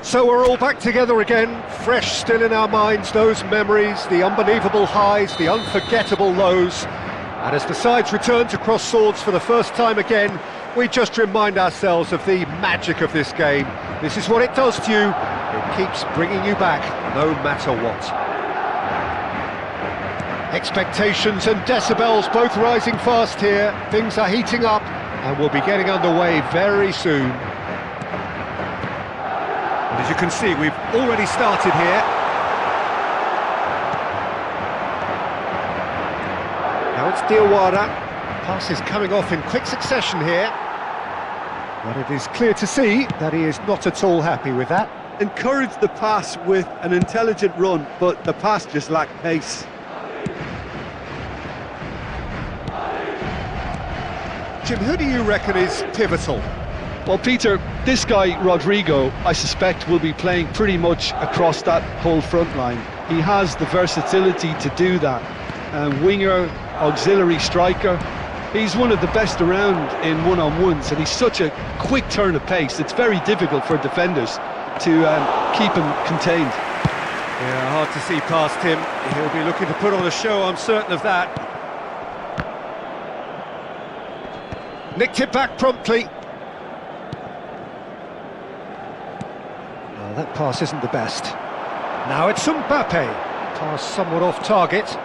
So we're all back together again, fresh still in our minds, those memories, the unbelievable highs, the unforgettable lows. And as the sides return to cross swords for the first time again, we just remind ourselves of the magic of this game. This is what it does to you. It keeps bringing you back, no matter what. Expectations and decibels both rising fast here. Things are heating up and we'll be getting underway very soon. And as you can see, we've already started here. Now it's Diawara. Pass is coming off in quick succession here. But it is clear to see that he is not at all happy with that. Encouraged the pass with an intelligent run, but the pass just lacked pace. Jim, who do you reckon is pivotal? Well, Peter, this guy, Rodrigo, I suspect will be playing pretty much across that whole front line. He has the versatility to do that. Winger, auxiliary striker. He's one of the best around in one-on-ones, and he's such a quick turn of pace. It's very difficult for defenders to keep him contained. Yeah, hard to see past him. He'll be looking to put on a show, I'm certain of that. Nicked it back promptly. Well, that pass isn't the best. Now it's Mbappe. Pass somewhat off target.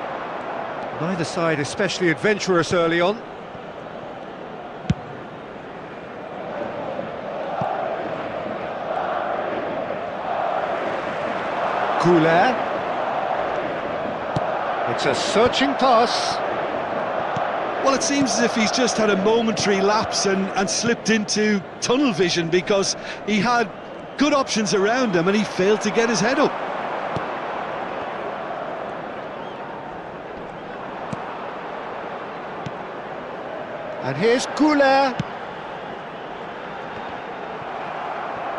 Neither side especially adventurous early on. Goulet. It's a searching pass. Well, it seems as if he's just had a momentary lapse and slipped into tunnel vision, because he had good options around him and he failed to get his head up. And here's Goulet.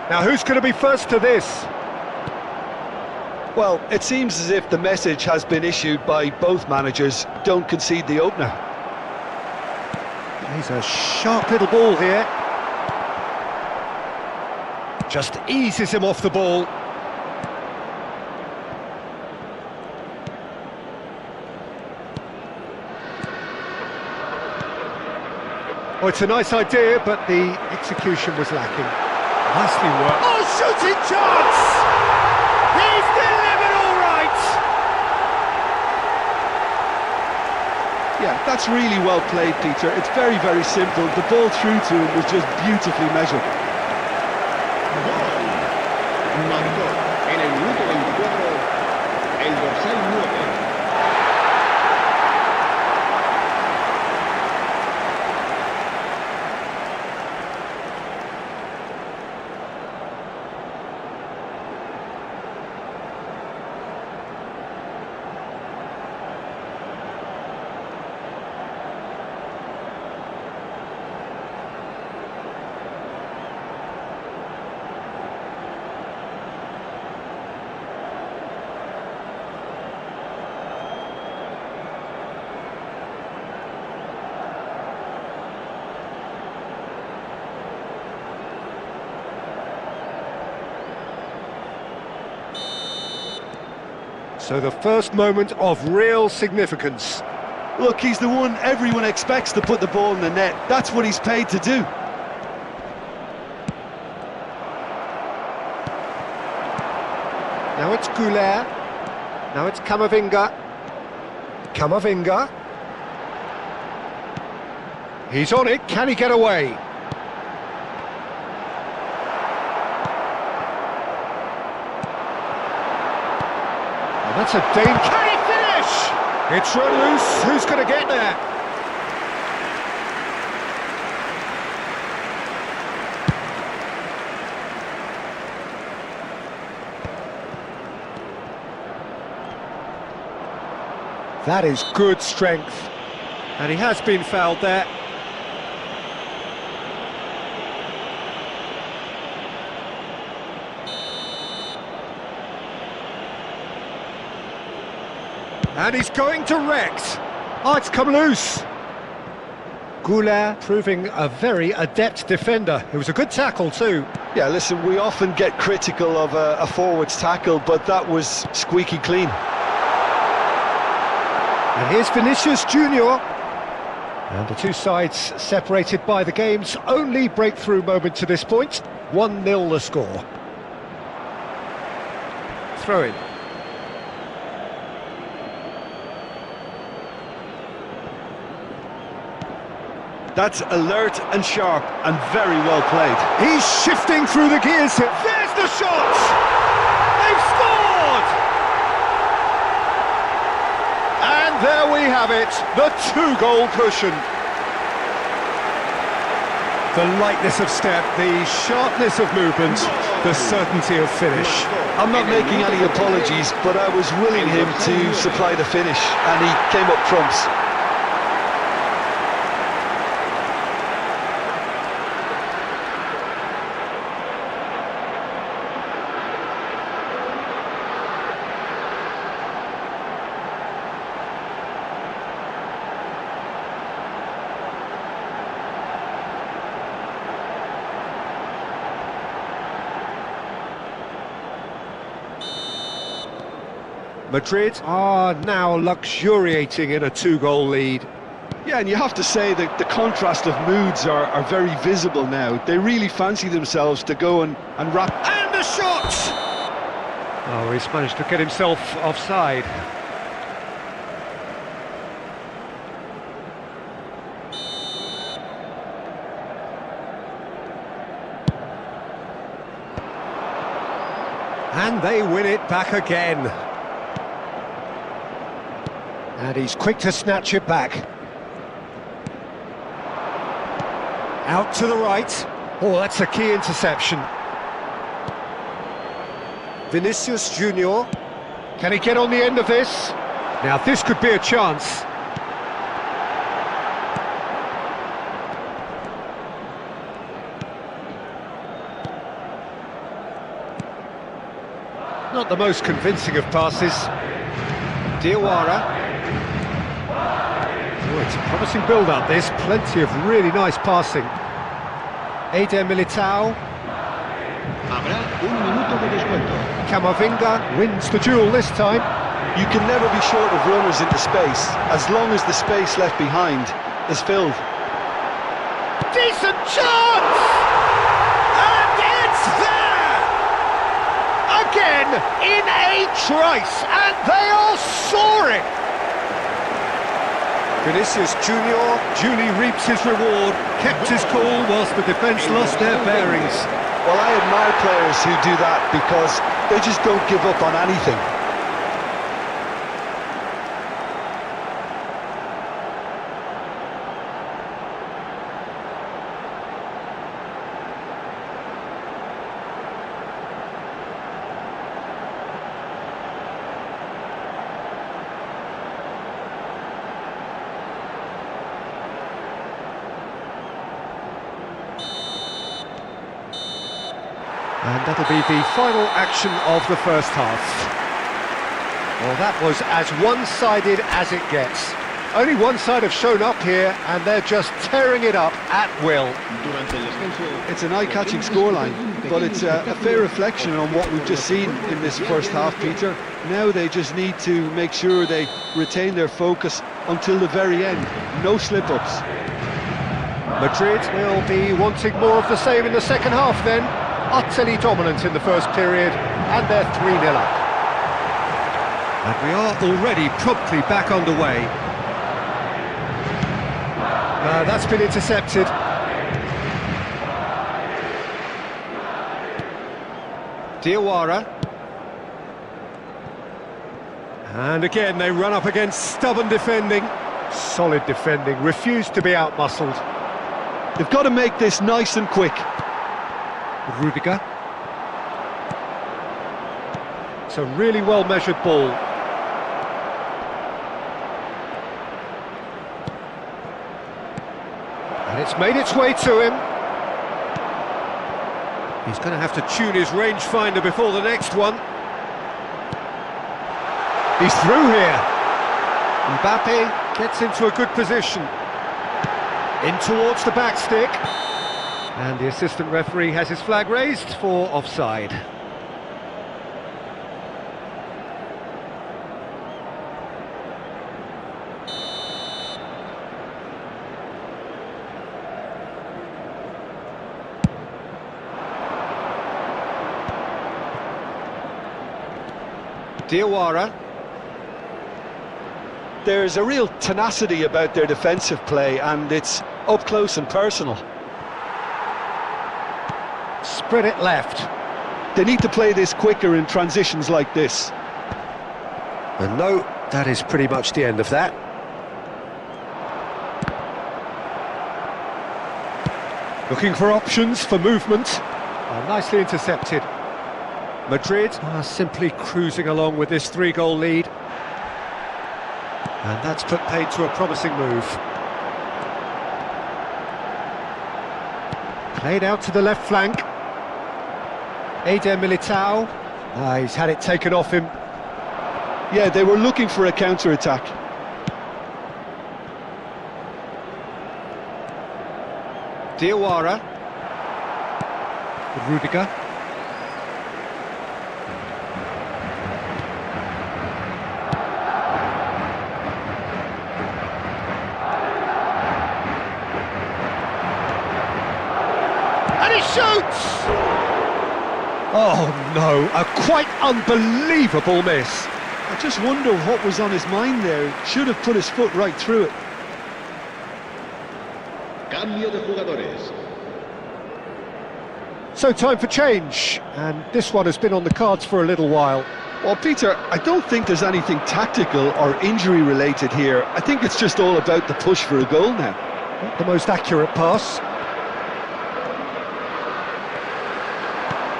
Now who's going to be first to this? Well, it seems as if the message has been issued by both managers: don't concede the opener. He's a sharp little ball here. Just eases him off the ball. Oh, it's a nice idea, but the execution was lacking. Nicely worked. Oh, shooting chance! He's delivered all right! Yeah, that's really well played, Peter. It's very, very simple. The ball through to him was just beautifully measured. Marcó en el minuto 24 el dorsal 9. So the first moment of real significance. Look, he's the one everyone expects to put the ball in the net. That's what he's paid to do. Now it's Goulet. Now it's Camavinga. Camavinga. He's on it. Can he get away? And that's a danger. Can he finish? It's run loose. Who's going to get there? That is good strength. And he has been fouled there. And he's going direct. Oh, it's come loose. Goulet proving a very adept defender. It was a good tackle too. Yeah, listen, we often get critical of a forward's tackle, but that was squeaky clean. And here's Vinicius Junior. And the two sides separated by the game's only breakthrough moment to this point. 1-0 the score. Throw in. That's alert and sharp and very well played. He's shifting through the gears. There's the shot! They've scored! And there we have it, the two-goal cushion. The lightness of step, the sharpness of movement, the certainty of finish. I'm not making any apologies, but I was willing him to supply the finish, and he came up trumps. Madrid are now luxuriating in a two-goal lead. Yeah, and you have to say that the contrast of moods are very visible now. They really fancy themselves to go and wrap... And the shot! Oh, he's managed to get himself offside. And they win it back again. And he's quick to snatch it back. Out to the right. Oh, that's a key interception. Vinicius Junior. Can he get on the end of this? Now this could be a chance. Not the most convincing of passes. Diawara. Oh, it's a promising build-up, this. Plenty of really nice passing. Eder Militao. Habrá un minuto de descuento. Camavinga wins the duel this time. You can never be short of runners into space, as long as the space left behind is filled. Decent chance! And it's there! Again, in a trice, and they are soaring! Vinicius Junior duly reaps his reward, kept his cool whilst the defence lost their bearings. Well, I admire players who do that because they just don't give up on anything. And that'll be the final action of the first half. Well, that was as one-sided as it gets. Only one side have shown up here, and they're just tearing it up at will. It's an eye-catching scoreline, but it's a fair reflection on what we've just seen in this first half, Peter. Now they just need to make sure they retain their focus until the very end. No slip-ups. Madrid will be wanting more of the same in the second half then. Utterly dominant in the first period, and they're 3-0 up. And we are already promptly back underway. That's been intercepted. Diawara. And again they run up against stubborn defending. Solid defending, refused to be out-muscled. They've got to make this nice and quick. Rudiger. It's a really well-measured ball. And it's made its way to him. He's going to have to tune his rangefinder before the next one. He's through here. Mbappe gets into a good position. In towards the back stick. And the assistant referee has his flag raised for offside. Diawara. There's a real tenacity about their defensive play, and it's up close and personal. Spread it left. They need to play this quicker in transitions like this. And no, that is pretty much the end of that. Looking for options for movement. Nicely intercepted. Madrid are simply cruising along with this 3-goal lead. And that's put paid to a promising move. Played out to the left flank. Eder Militao. He's had it taken off him. Yeah, they were looking for a counter-attack. Diawara. Rudiger. And he shoots! Oh no, a quite unbelievable miss. I just wonder what was on his mind there. Should have put his foot right through it. Cambio de jugadores. So time for change, and this one has been on the cards for a little while. Well, Peter, I don't think there's anything tactical or injury related here. I think it's just all about the push for a goal now. Not the most accurate pass.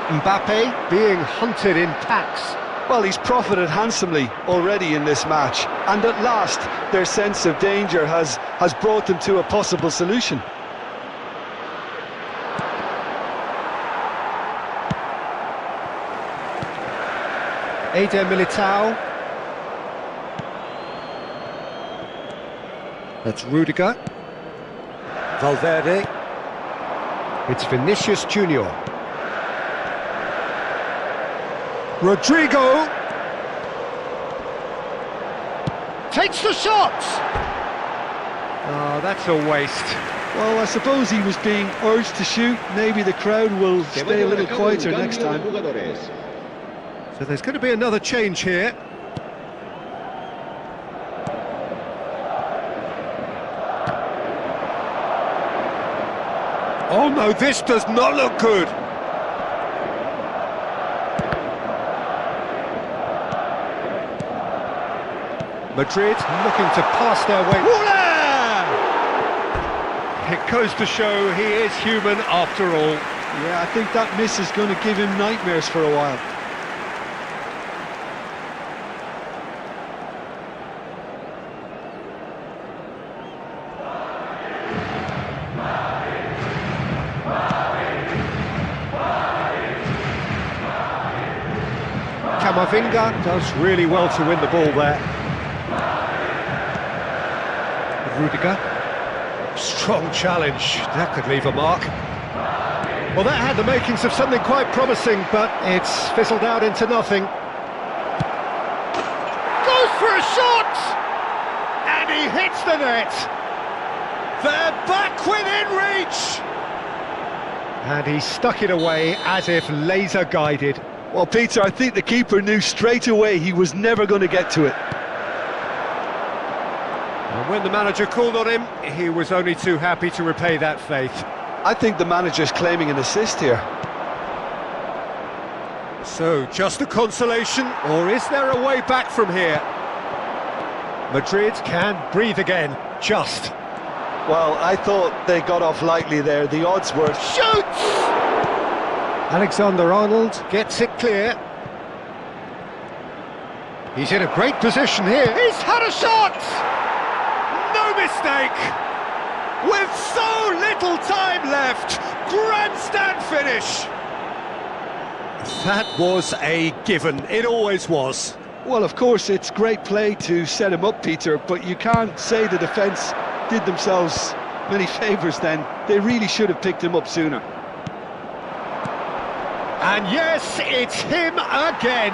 Mbappe being hunted in packs. Well, he's profited handsomely already in this match, and at last their sense of danger has brought them to a possible solution. Eder Militao. That's Rudiger. Valverde. It's Vinicius Junior. Rodrigo takes the shot. Oh, that's a waste. Well, I suppose he was being urged to shoot. Maybe the crowd will stay a little quieter next time. So there's going to be another change here. Oh no, this does not look good. Madrid looking to pass their way. It goes to show he is human after all. Yeah, I think that miss is going to give him nightmares for a while. Camavinga does really well to win the ball there. Rudiger. Strong challenge. That could leave a mark. Well, that had the makings of something quite promising, but it's fizzled out into nothing. Goes for a shot! And he hits the net. They're back within reach! And he stuck it away as if laser guided. Well, Peter, I think the keeper knew straight away he was never going to get to it. And when the manager called on him, he was only too happy to repay that faith. I think the manager's claiming an assist here. So, just a consolation, or is there a way back from here? Madrid can breathe again, just. Well, I thought they got off lightly there. The odds were... Shoots! Alexander-Arnold gets it clear. He's in a great position here. He's had a shot! No mistake! With so little time left, grandstand finish! That was a given, it always was. Well, of course, it's great play to set him up, Peter, but you can't say the defence did themselves many favours then. They really should have picked him up sooner. And yes, it's him again.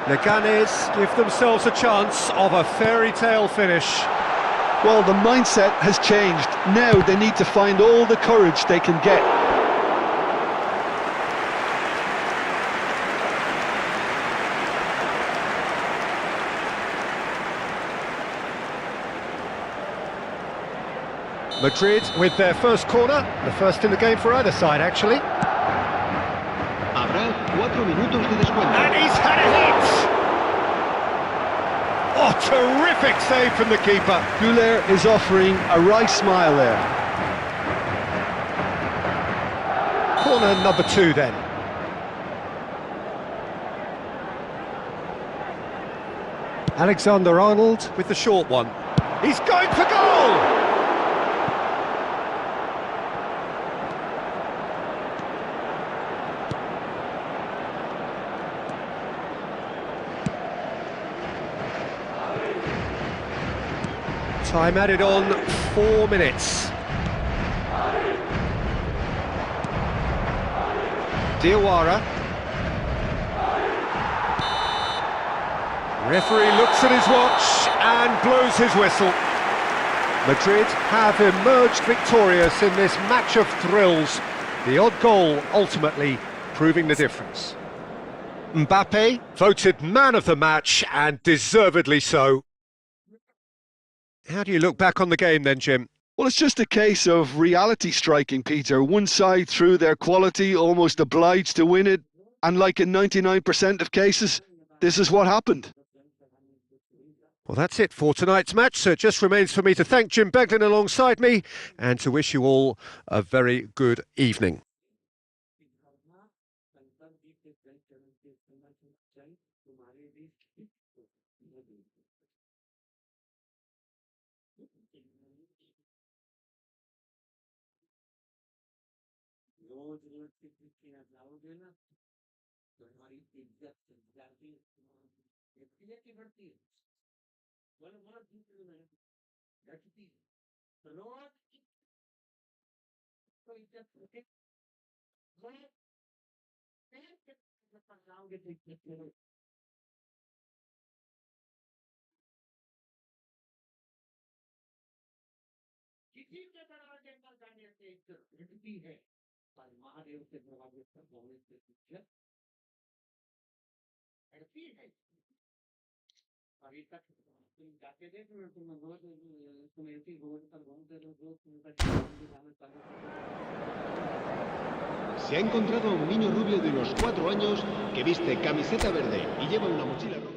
Leganes give themselves a chance of a fairy tale finish. Well, the mindset has changed. Now they need to find all the courage they can get. Madrid with their first corner, the first in the game for either side actually. Habrá 4 minutos de descuento. And he's had a hit! Oh, terrific save from the keeper. Güler is offering a wry smile there. Corner number 2 then. Alexander-Arnold with the short one. He's going for goal! Time added on 4 minutes. Diawara. Referee looks at his watch and blows his whistle. Madrid have emerged victorious in this match of thrills. The odd goal ultimately proving the difference. Mbappe voted man of the match, and deservedly so. How do you look back on the game then, Jim? Well, it's just a case of reality striking, Peter. One side, through their quality, almost obliged to win it. And like in 99% of cases, this is what happened. Well, that's it for tonight's match, so it just remains for me to thank Jim Beglin alongside me and to wish you all a very good evening. Se ha encontrado a un niño rubio de unos 4 años que viste camiseta verde y lleva una mochila roja.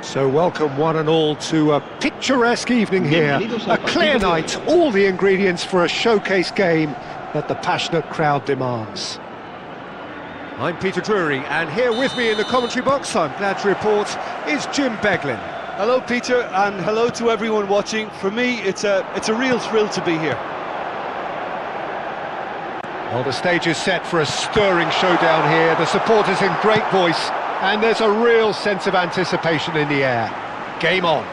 So welcome one and all to a picturesque evening here, a clear night, all the ingredients for a showcase game, that the passionate crowd demands. I'm Peter Drury, and here with me in the commentary box, I'm glad to report, is Jim Beglin. Hello, Peter, and hello to everyone watching. For me, it's a real thrill to be here. Well, the stage is set for a stirring showdown here. The supporters in great voice, and there's a real sense of anticipation in the air. Game on.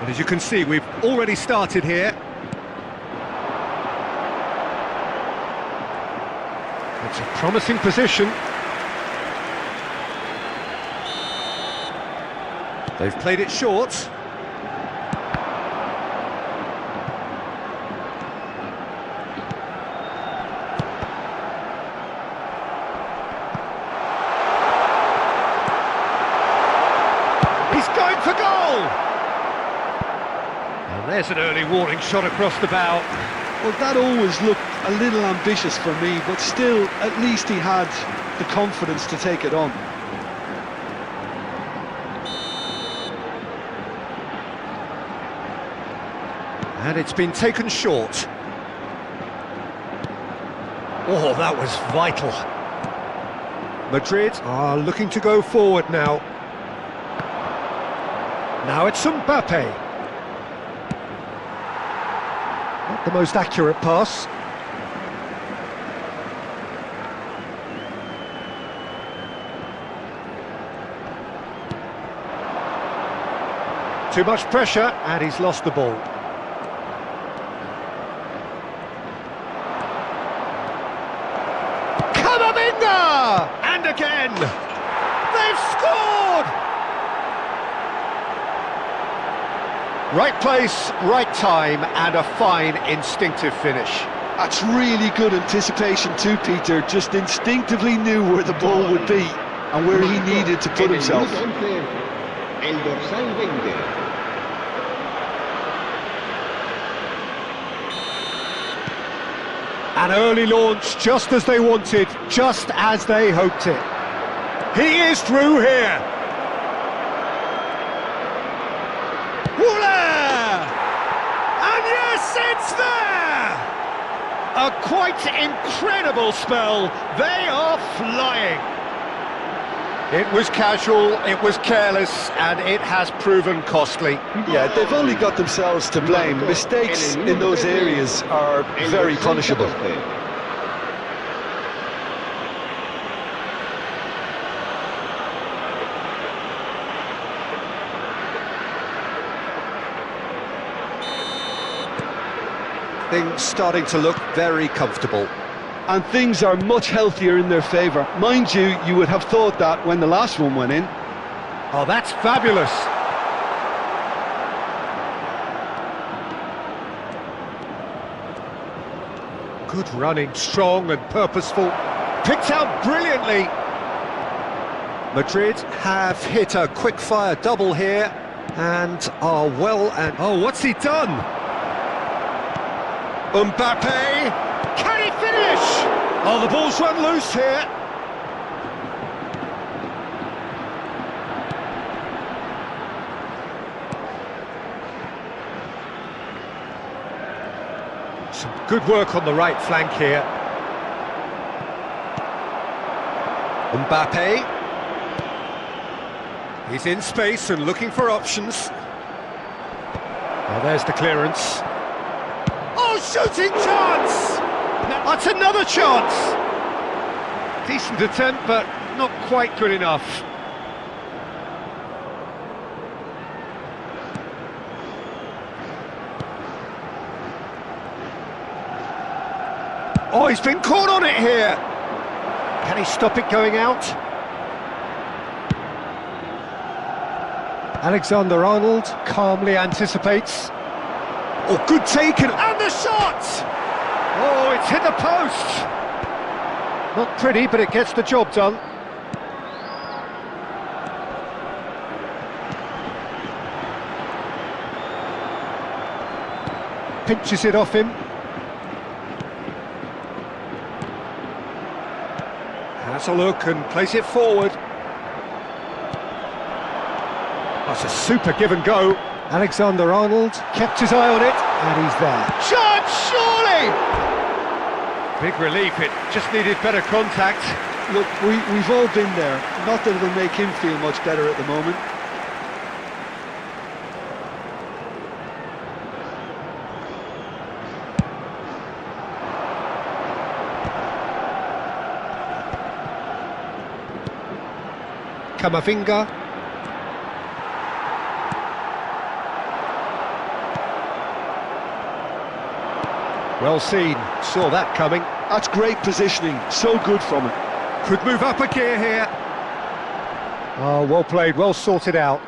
And as you can see, we've already started here. It's a promising position. They've played it short. He's going for goal! And there's an early warning shot across the bow. Well, that always looked a little ambitious for me, but still, at least he had the confidence to take it on. And it's been taken short. Oh, that was vital. Madrid are looking to go forward now. Now it's Mbappe. Not the most accurate pass. Too much pressure, and he's lost the ball. And again, they've scored! Right place, right time, and a fine instinctive finish. That's really good anticipation too, Peter. Just instinctively knew where the ball would be and where he needed to put himself. El dorsal 20. An early launch, just as they wanted, just as they hoped it. He is through here. Woola! And yes, it's there! A quite incredible spell. They are flying. It was casual, it was careless, and it has proven costly. Yeah, they've only got themselves to blame. Mistakes in those areas are very punishable. Things starting to look very comfortable. And things are much healthier in their favour. Mind you, you would have thought that when the last one went in. Oh, that's fabulous. Good running, strong and purposeful. Picked out brilliantly. Madrid have hit a quick-fire double here and are well and... Oh, what's he done? Mbappe! Can he finish? Oh, the ball's run loose here. Some good work on the right flank here. Mbappe. He's in space and looking for options. Oh, there's the clearance. Oh, shooting chance! That's another chance! Decent attempt, but not quite good enough. Oh, he's been caught on it here! Can he stop it going out? Alexander-Arnold calmly anticipates. Oh, good taken, and the shot! Oh, it's hit the post! Not pretty, but it gets the job done. Pinches it off him. Has a look and plays it forward. That's a super give and go. Alexander-Arnold kept his eye on it And he's there. Chance, surely! Big relief, it just needed better contact. Look, we've all been there. Not that it'll make him feel much better at the moment. Camavinga. Well seen, saw that coming. That's great positioning, so good from it. Could move up a gear here. Oh, well played, well sorted out.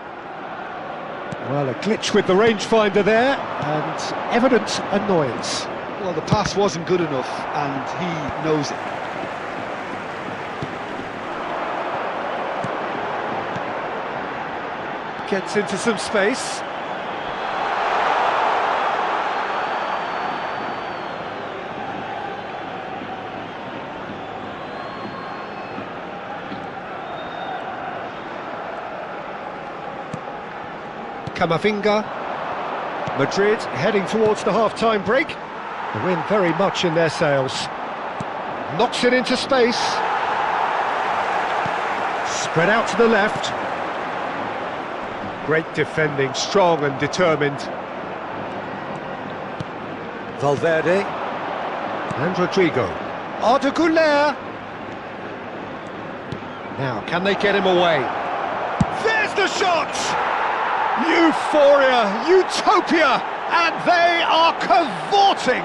Well, a glitch with the rangefinder there, and evident annoyance. Well, the pass wasn't good enough, and he knows it. Gets into some space. Camavinga. Madrid heading towards the half-time break. The wind very much in their sails. Knocks it into space. Spread out to the left. Great defending, strong and determined. Valverde. And Rodrigo. Arda Güler. Now, can they get him away? There's the shot! Euphoria, utopia, and they are cavorting.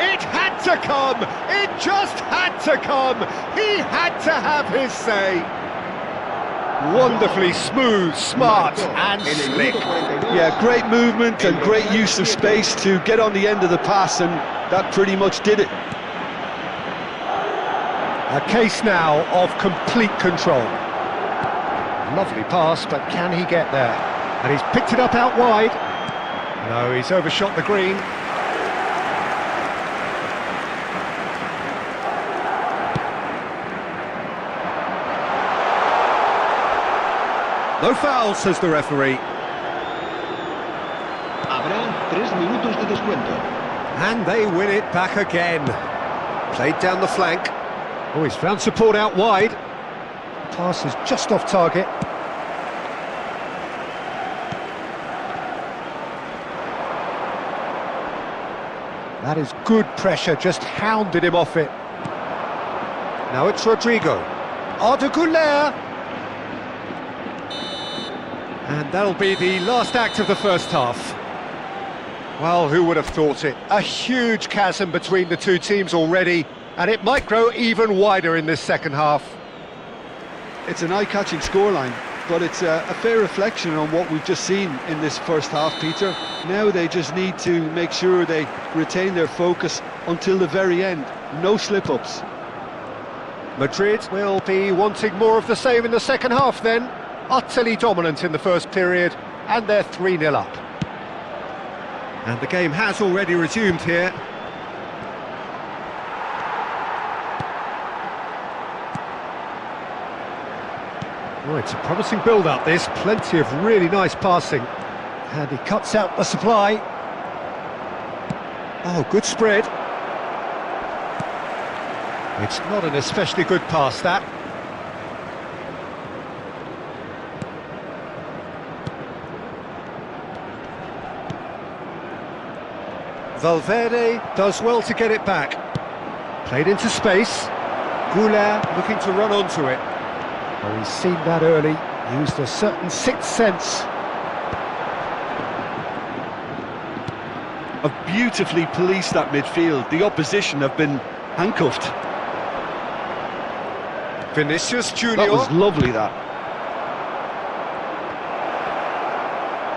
It had to come, it just had to come. He had to have his say. Wonderfully smooth, smart and slick. Yeah, great movement and great use of space to get on the end of the pass, and that pretty much did it. A case now of complete control. Lovely pass, but can he get there? And he's picked it up out wide. No, he's overshot the green. No foul, says the referee. Habrá 3 minutos de descuento. And they win it back again. Played down the flank. Oh, he's found support out wide. Pass is just off target. That is good pressure, just hounded him off it. Now it's Rodrigo. Arda Güler. And that'll be the last act of the first half. Well, who would have thought it? A huge chasm between the two teams already, and it might grow even wider in this second half. It's an eye-catching scoreline, but it's a fair reflection on what we've just seen in this first half, Peter. Now they just need to make sure they retain their focus until the very end. No slip-ups. Madrid will be wanting more of the same in the second half then. Utterly dominant in the first period, and they're 3-0 up. And the game has already resumed here. Oh, it's a promising build-up, this. Plenty of really nice passing. And he cuts out the supply. Oh, good spread. It's not an especially good pass, that. Valverde does well to get it back. Played into space. Güler looking to run onto it. Well, he's seen that early, used a certain sixth sense. Have beautifully policed that midfield. The opposition have been handcuffed. Vinicius Junior. That was lovely, that.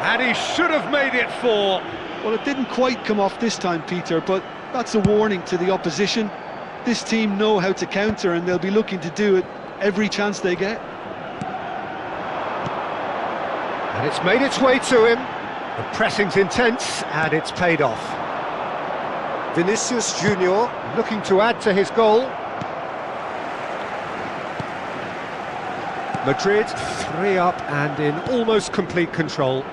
And he should have made it 4. Well, it didn't quite come off this time, Peter, but that's a warning to the opposition. This team know how to counter, and they'll be looking to do it every chance they get. And it's made its way to him. The pressing's intense, and it's paid off. Vinicius Junior looking to add to his goal. Madrid 3 up and in almost complete control.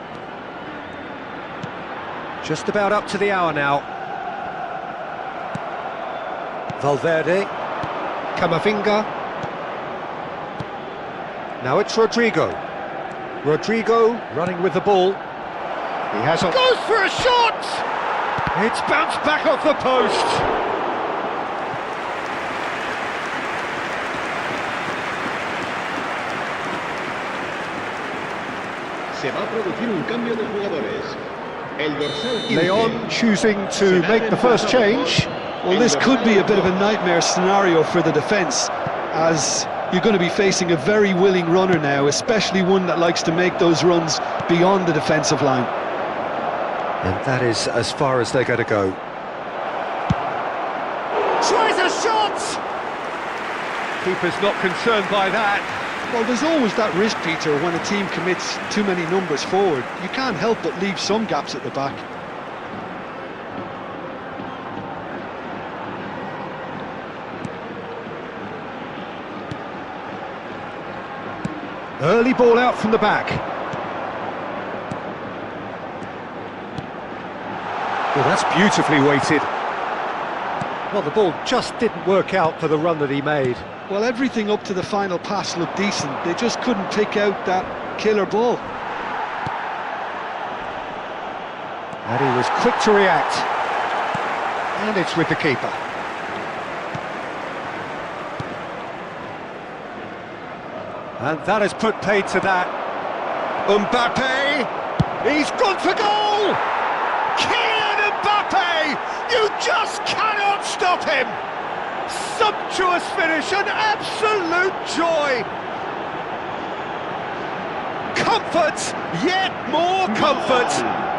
Just about up to the hour now. Valverde. Camavinga. Now it's Rodrigo. Rodrigo running with the ball. He has a... Goes for a shot! It's bounced back off the post. Se va a producir un cambio de jugadores. El dorsal 15. Leon choosing to make the first change. Well, this could be a bit of a nightmare scenario for the defence, as you're going to be facing a very willing runner now, especially one that likes to make those runs beyond the defensive line. And that is as far as they're going to go. Tries a shot! Keeper's not concerned by that. Well, there's always that risk, Peter, when a team commits too many numbers forward. You can't help but leave some gaps at the back. Early ball out from the back. Well, that's beautifully weighted. Well, the ball just didn't work out for the run that he made. Well, everything up to the final pass looked decent. They just couldn't pick out that killer ball. And he was quick to react. And it's with the keeper. And that has put paid to that. Mbappe! He's gone for goal! Kylian Mbappe! You just cannot stop him! Sumptuous finish, an absolute joy! Comfort, yet more comfort,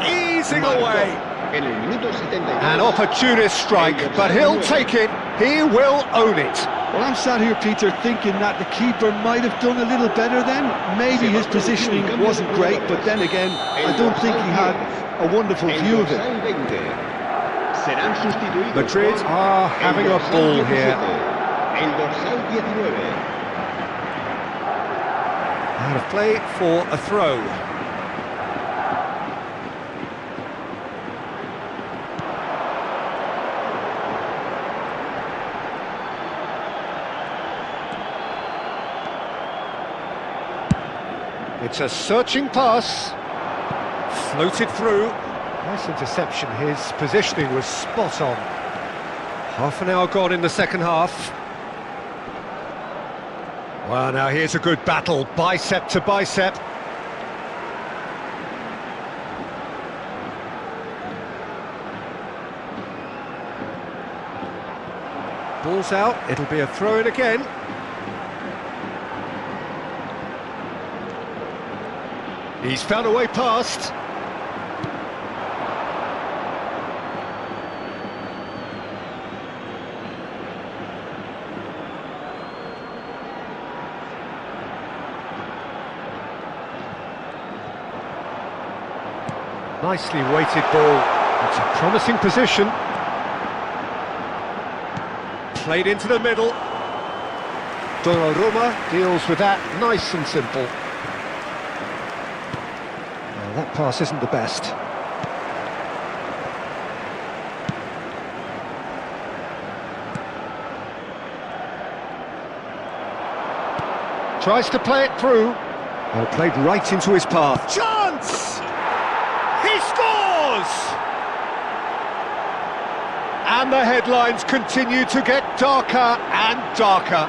easing away. An opportunist strike, but he'll take it, he will own it. Well, I'm sat here, Peter, thinking that the keeper might have done a little better then. Maybe his positioning wasn't great, but then again, I don't think he had a wonderful view of it. Madrid are having a ball here. Out of play for a throw. It's a searching pass. Floated through. Nice interception. His positioning was spot on. Half an hour gone in the second half. Well, now here's a good battle, bicep to bicep. Ball's out, it'll be a throw-in again. He's found a way past. Nicely weighted ball. It's a promising position. Played into the middle. Donnarumma deals with that nice and simple. Well, that pass isn't the best. Tries to play it through. Well, played right into his path. Chance! He scores! And the headlines continue to get darker and darker.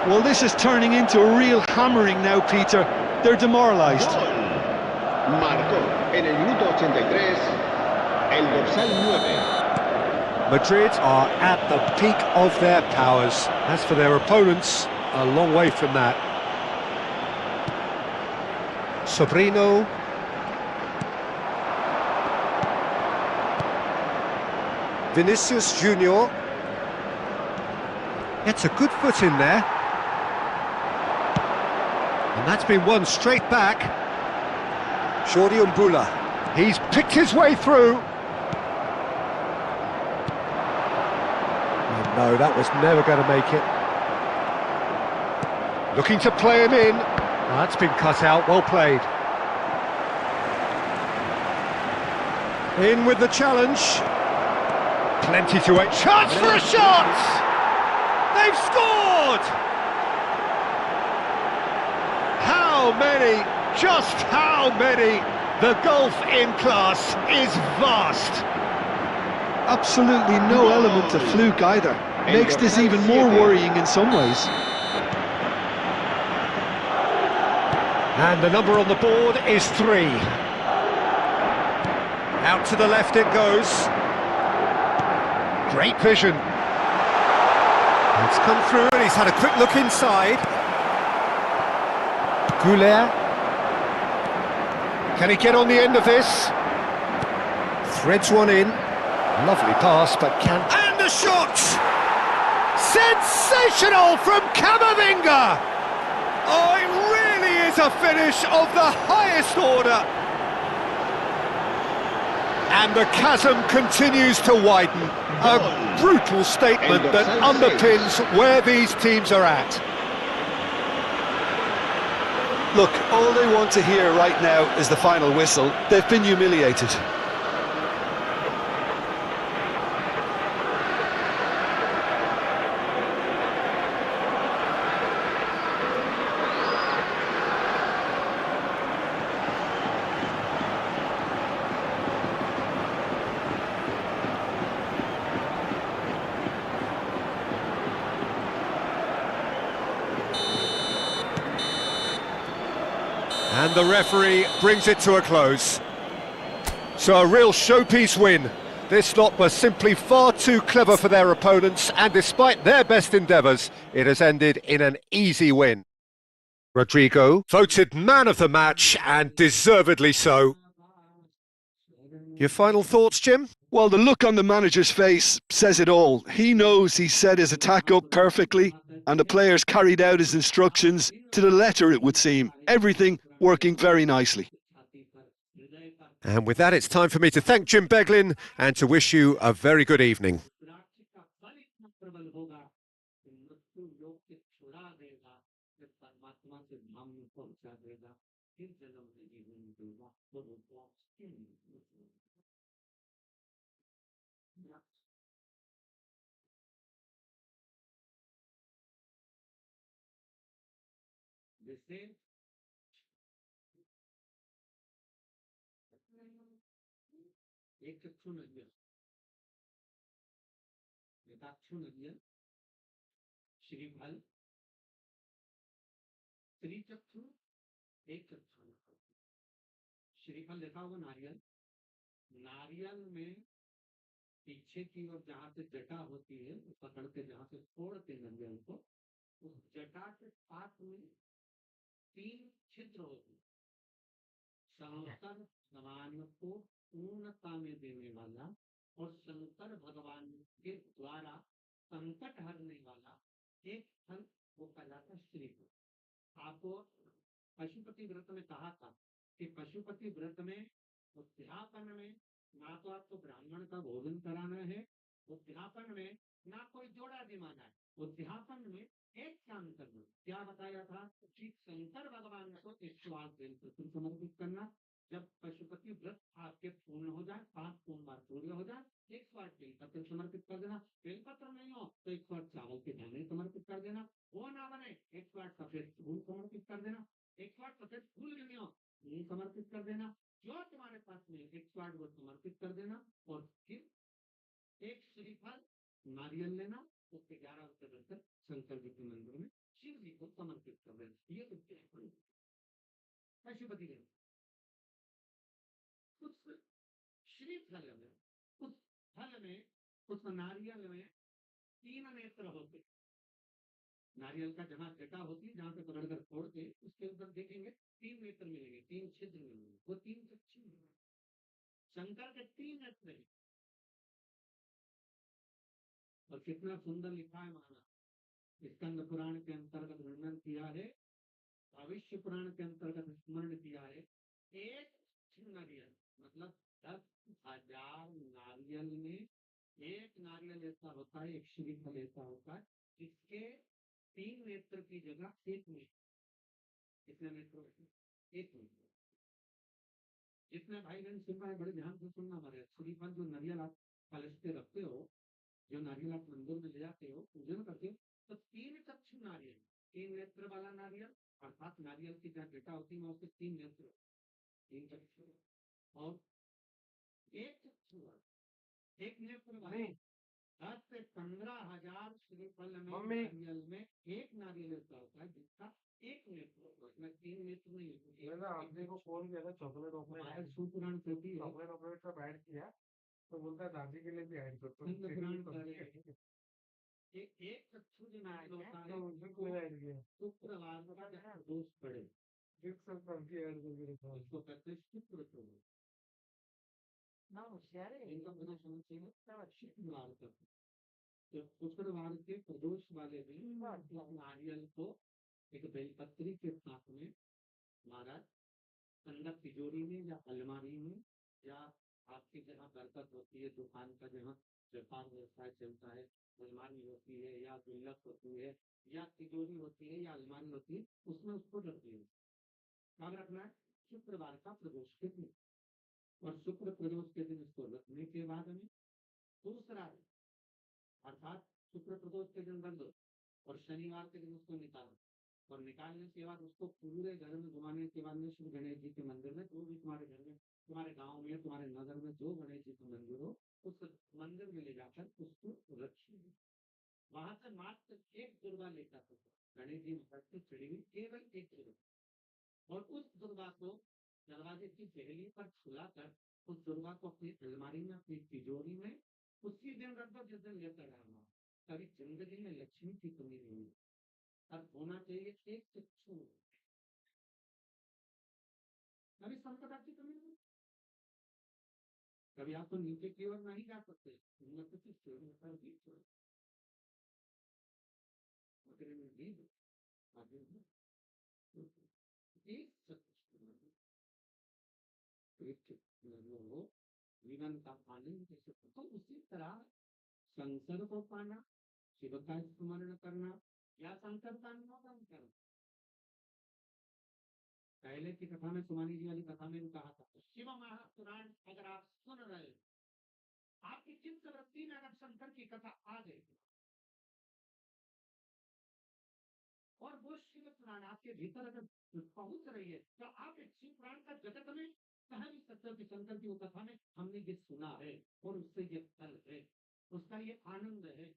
Well, this is turning into a real hammering now, Peter. They're demoralised. Marcó en el minuto 83 el dorsal 9. Madrid are at the peak of their powers. As for their opponents, a long way from that. Sobrino. Vinicius Junior. Gets a good foot in there. And that's been won straight back. Jordi Mbula. He's picked his way through. Oh, no, that was never going to make it. Looking to play him in. Oh, that's been cut out, well played. In with the challenge. Plenty to wait. Chance for a shot! They've scored! How many? Just how many? The gulf in class is vast. Absolutely no element of fluke either. Makes this even more worrying in some ways. And the number on the board is 3. Out to the left it goes. Great vision. It's come through and he's had a quick look inside. Goulet. Can he get on the end of this? Threads one in. Lovely pass, but can... And a shot! Sensational from Camavinga! Oh, it really is a finish of the highest order. And the chasm continues to widen. A brutal statement that underpins where these teams are at. Look, all they want to hear right now is the final whistle. They've been humiliated. And the referee brings it to a close. So a real showpiece win. This lot were simply far too clever for their opponents, and despite their best endeavours, it has ended in an easy win. Rodrigo, voted man of the match, and deservedly so. Your final thoughts, Jim? Well, the look on the manager's face says it all. He knows he set his attack up perfectly, and the players carried out his instructions to the letter, it would seem. Everything working very nicely. And with that, it's time for me to thank Jim Beglin and to wish you a very good evening. श्रीफल लिखा हुआ नारियल नारियल में पीछे की ओर जहां से जटा होती है पकड़ के जहां से तोड़ते नारियल को उस जटा के पास में 3 छिद्र होते हैं शंकर भगवान को पूर्णता में देने वाला और शंकर भगवान के द्वारा संकट हरने वाला एक फल वो कहलाता श्रीफल। आपको पशुपति व्रत में कहा था कि पशुपति व्रत में उद्यापन में ना तो आपको ब्राह्मण का भोजन कराना है, उद्यापन में ना कोई जोड़ा दिमाना है, उद्यापन में एक काम करना। क्या बताया था कि शंकर भगवान को विश्वास बेलपत्र समर्पित करना। जब पशुपति व्रत आपके पूर्ण हो जाए 5 सोमवार पूर्ण हो जाए 100 बेलपत्र समर्पित कर देना। बेलपत्र नहीं हो तो 100 चावल के दाने समर्पित कर देना। वो ना बने 100 सफेद फूल समर्पित कर देना। 100 सफेद फूल नहीं हो समर्पित कर देना। जो तुम्हारे पास में 100 वो समर्पित कर देना और फिर एक श्रीफल नारियल लेना उसके 11 रुपए रखकर शंकर जी के मंदिर में शिव जी को समर्पित कर देना। ये पशुपति देव उस श्रीफल में उस फल में उस नारियल में 3 नेत्र होते। नारियल का जहां जटा होती है जहां पे पकड़कर फोड़ के उसके ऊपर देखेंगे 3 नेत्र मिलेंगे 3 छिद्र मिलेंगे। वो 3 छिद्र शंकर के 3 नेत्र हैं। और कितना सुंदर लिखा है महाराज। स्कंद पुराण के अंतर्गत वर्णन किया है, भविष्य पुराण के अंतर्गत स्मरण किया है। एक नारियल मतलब 10,000 नारियल में एक नारियल ऐसा होता है, एक श्रीफल ऐसा होता है जिसके 3 नेत्र की जगह 1 नेत्र। कितने नेत्र होते हैं? 1 नेत्र। जितने भाई बहन सुन रहे हैं बड़े ध्यान से सुनना हमारे श्रीफल जो नारियल आप कलश पे रखते हो, जो नारियल आप मंदिर में ले जाते हो पूजन करते हो, तो 3 चक्षु नारियल, 3 नेत्र वाला नारियल, अर्थात नारियल की जहाँ बेटा होती है उसके 3 नेत्र, 3 चक्षु और 1 चक्षु वाला, 1 नेत्र वाले 10 से 15,000 श्रीफल में नारियल में 1 नारियल ऐसा होता है जिसका 1 नेत्र होता है, 3 नेत्र नहीं होते। आपने को फोन किया था चॉकलेट ऑकलेट सुपुराण प्रति चॉकलेट ऑकलेट सब ऐड किया तो बोलता है दादी के लिए भी ऐड कर दो। एक चक्षु जो नारियल होता है तो उसमें कोई ऐड किया शुक्रवार का जहाँ दोष पड़े एक सब सब्जी ऐड करके रखा है। उसको कहते हैं शुक्र प्रदोष। ना होशियार है इनका पता समझ चाहिए शुक्रवार का, तो शुक्रवार के प्रदोष वाले दिन नारियल को एक बेलपत्री के साथ में महाराज अंदर तिजोरी में या अलमारी में या आपकी जहाँ बरकत होती है, दुकान का जहाँ व्यापार व्यवसाय चलता है, अलमारी होती है या गुल्लक होती है या तिजोरी होती है या अलमारी होती है, उसमें उसको रखिए। कब रखना है? शुक्रवार का प्रदोष के दिन, और शुक्र प्रदोष के दिन इसको रखने के बाद में दूसरा अर्थात शुक्र प्रदोष के दिन रख दो और शनिवार के दिन उसको निकालो, और निकालने के बाद उसको पूरे घर में घुमाने के बाद में श्री गणेश जी के मंदिर में, जो भी तुम्हारे घर में, तुम्हारे गांव में, तुम्हारे नगर में जो गणेश जी का मंदिर हो, उस मंदिर में ले जाकर उसको रखिए। वहां से मात्र 1 दुर्गा लेकर गणेश जी महाराज की चढ़ी हुई केवल 1 दुर्गा, और उस दुर्गा को दरवाजे की पहली पर छुलाकर उस दुर्गा को अपनी अलमारी में, अपनी तिजोरी में उसी दिन रख दो जिस दिन लेकर आना। कभी जिंदगी में लक्ष्मी की कमी नहीं है, अब होना चाहिए 1 चक्षु, कभी संपदा की कमी नहीं। कभी आप तो नीचे की ओर नहीं जा सकते, जीवन का आनंद कैसे, तो उसी तरह शंकर को पाना, शिव का स्मरण करना या शंकर का अनुमोदन करना। पहले की कथा में, सुमानी जी वाली कथा में कहा था, शिव महापुराण अगर आप सुन रहे, आपकी चित्त वृत्ति में अगर शंकर की कथा आ गई और वो शिव पुराण आपके भीतर अगर पहुंच रही है, तो आप एक शिव पुराण का जगत में कह नहीं सकते कि शंकर की वो कथा में हमने ये सुना है और उससे ये फल है, उसका ये आनंद है।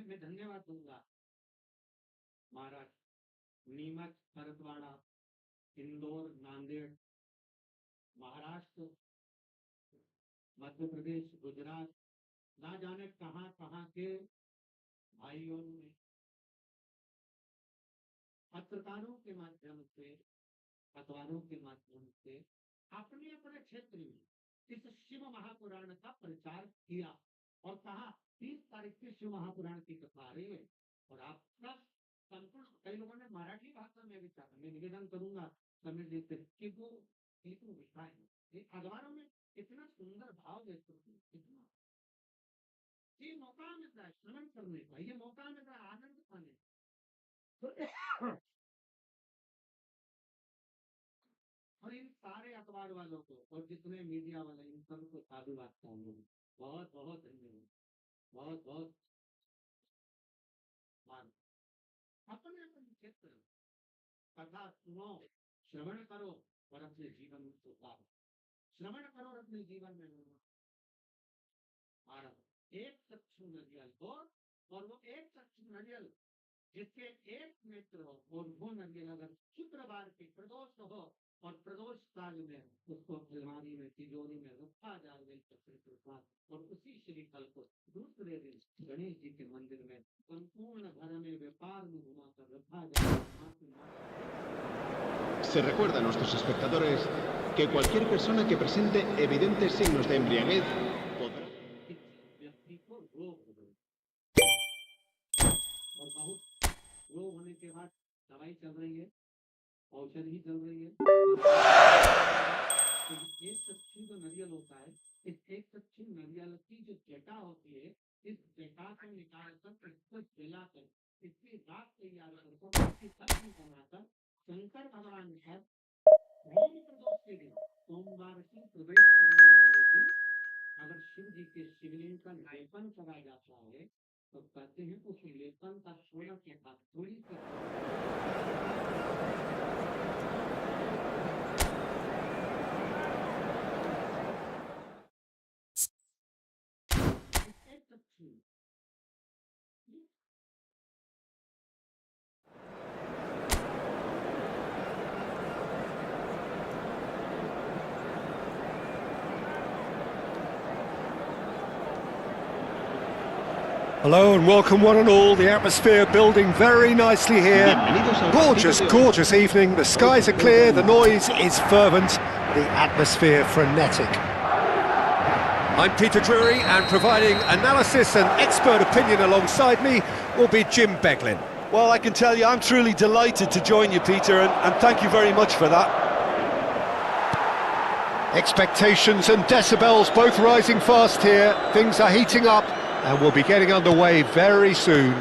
मैं धन्यवाद दूंगा महाराज, नीमच, भरतवाड़ा, इंदौर, नांदेड़, महाराष्ट्र, मध्य प्रदेश, गुजरात, ना जाने कहां कहां के भाइयों ने पत्रकारों के माध्यम से, अखबारों के माध्यम से अपने अपने क्षेत्र में इस शिव महापुराण का प्रचार किया और कहा 30 तारीख की शिव महापुराण की कथा आ रही है, और आप सब संपूर्ण, कई लोगों ने मराठी भाषा में भी कहा, मैं निवेदन करूंगा समय देते कि वो एक विषय है, अखबारों में इतना सुंदर भाव देते, इतना ये मौका मिलता है श्रवण करने का, ये मौका मिलता है आनंद पाने का। और इन सारे अखबार वालों को और जितने मीडिया वाले, इन सबको साधुवाद चाहूंगा, बहुत बहुत धन्यवाद, बहुत बहुत अपने अपने क्षेत्र कथा सुनो, श्रवण करो और अपने जीवन में सुधारो, श्रवण करो और अपने जीवन में एक चक्षु नरियल हो, और वो एक चक्षु नरियल जिसके 1 नेत्र हो, और वो नरियल अगर शुक्रवार के प्रदोष हो और प्रदोष काल में उसको अलमारी में, तिजोरी में रखा जाए के साथ, और उसी श्रीफल को दूसरे दिन गणेश जी के मंदिर में संपूर्ण घर में व्यापार में घुमाकर रखा जाए। Se recuerda a nuestros espectadores que cualquier persona que presente evidentes signos de embriaguez podrá... व्यक्ति को रोग हो गई, और बहुत रोग होने के बाद दवाई चल रही है, औषधि चल रही है, तो एक चक्षु जो नरियल होता है, इस एक चक्षु नरियल की जो जो जटा होती है इस जटा को निकालकर इसको जलाकर इसकी राख तैयार करके इसकी सब्जी बनाकर शंकर भगवान का होम प्रदोष के दिन सोमवार की प्रवेश करने वाले दिन अगर शिव जी के शिवलिंग का लेपन करा जाता है तो कहते हैं उस लेपन का सोना के साथ थोड़ी सी Hello and welcome one and all, the atmosphere building very nicely here. Gorgeous, gorgeous evening, the skies are clear, the noise is fervent, the atmosphere frenetic. I'm Peter Drury and providing analysis and expert opinion alongside me will be Jim Beglin. Well, I can tell you I'm truly delighted to join you, Peter, and thank you very much for that. Expectations and decibels both rising fast here, things are heating up. And we'll be getting underway very soon.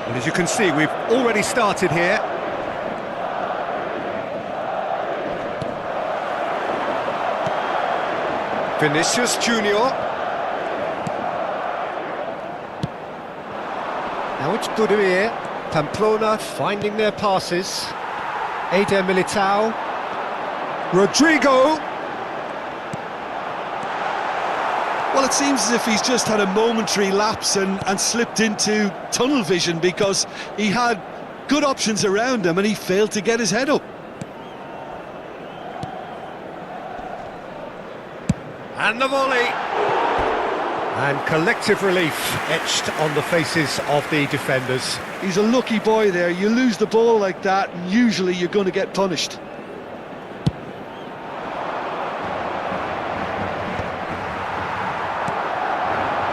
And as you can see, we've already started here. Vinicius Junior. Now it's Budimir. Pamplona finding their passes. Eder Militao. Rodrigo. Well, it seems as if he's just had a momentary lapse and slipped into tunnel vision because he had good options around him and he failed to get his head up. And the volley. And collective relief etched on the faces of the defenders. He's a lucky boy there. You lose the ball like that and usually you're going to get punished.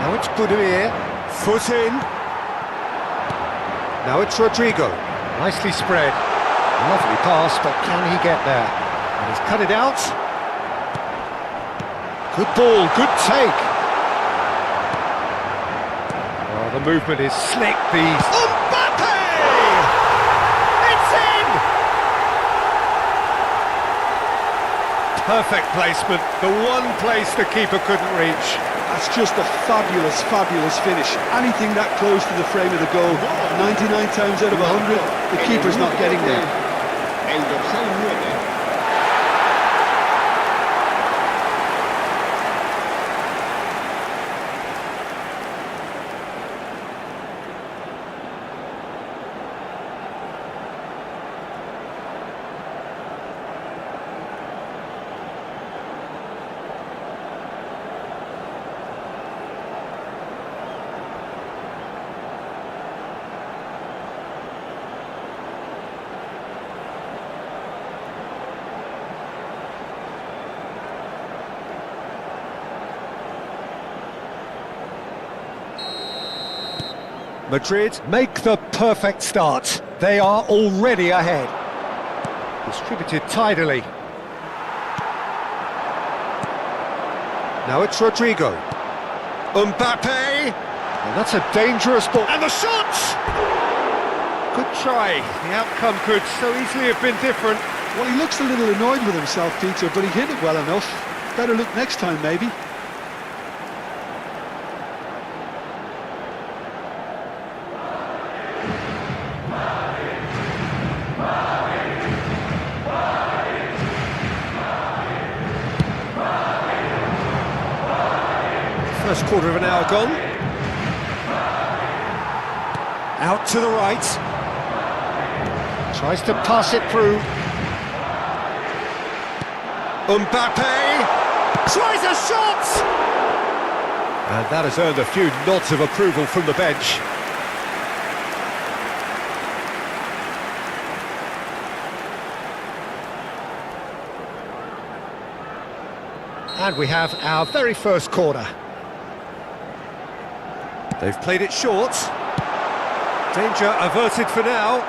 Now it's Budimir, foot in. Now it's Rodrigo, nicely spread. Lovely pass, but can he get there? And he's cut it out. Good ball, good take. Oh, the movement is slick. Mbappe! It's in! Perfect placement, the one place the keeper couldn't reach. That's just a fabulous, fabulous finish. Anything that close to the frame of the goal, 99 times out of 100, the keeper's not getting there. El dorsal 9. Madrid make the perfect start. They are already ahead. Distributed tidily. Now it's Rodrigo. Mbappe! And that's a dangerous ball. And the shot! Good try. The outcome could so easily have been different. Well, he looks a little annoyed with himself, Peter, but he hit it well enough. Better look next time, maybe. First quarter of an hour gone. Out to the right. Tries to pass it through. Mbappe tries a shot! And that has earned a few nods of approval from the bench. And we have our very first corner. They've played it short. Danger averted for now.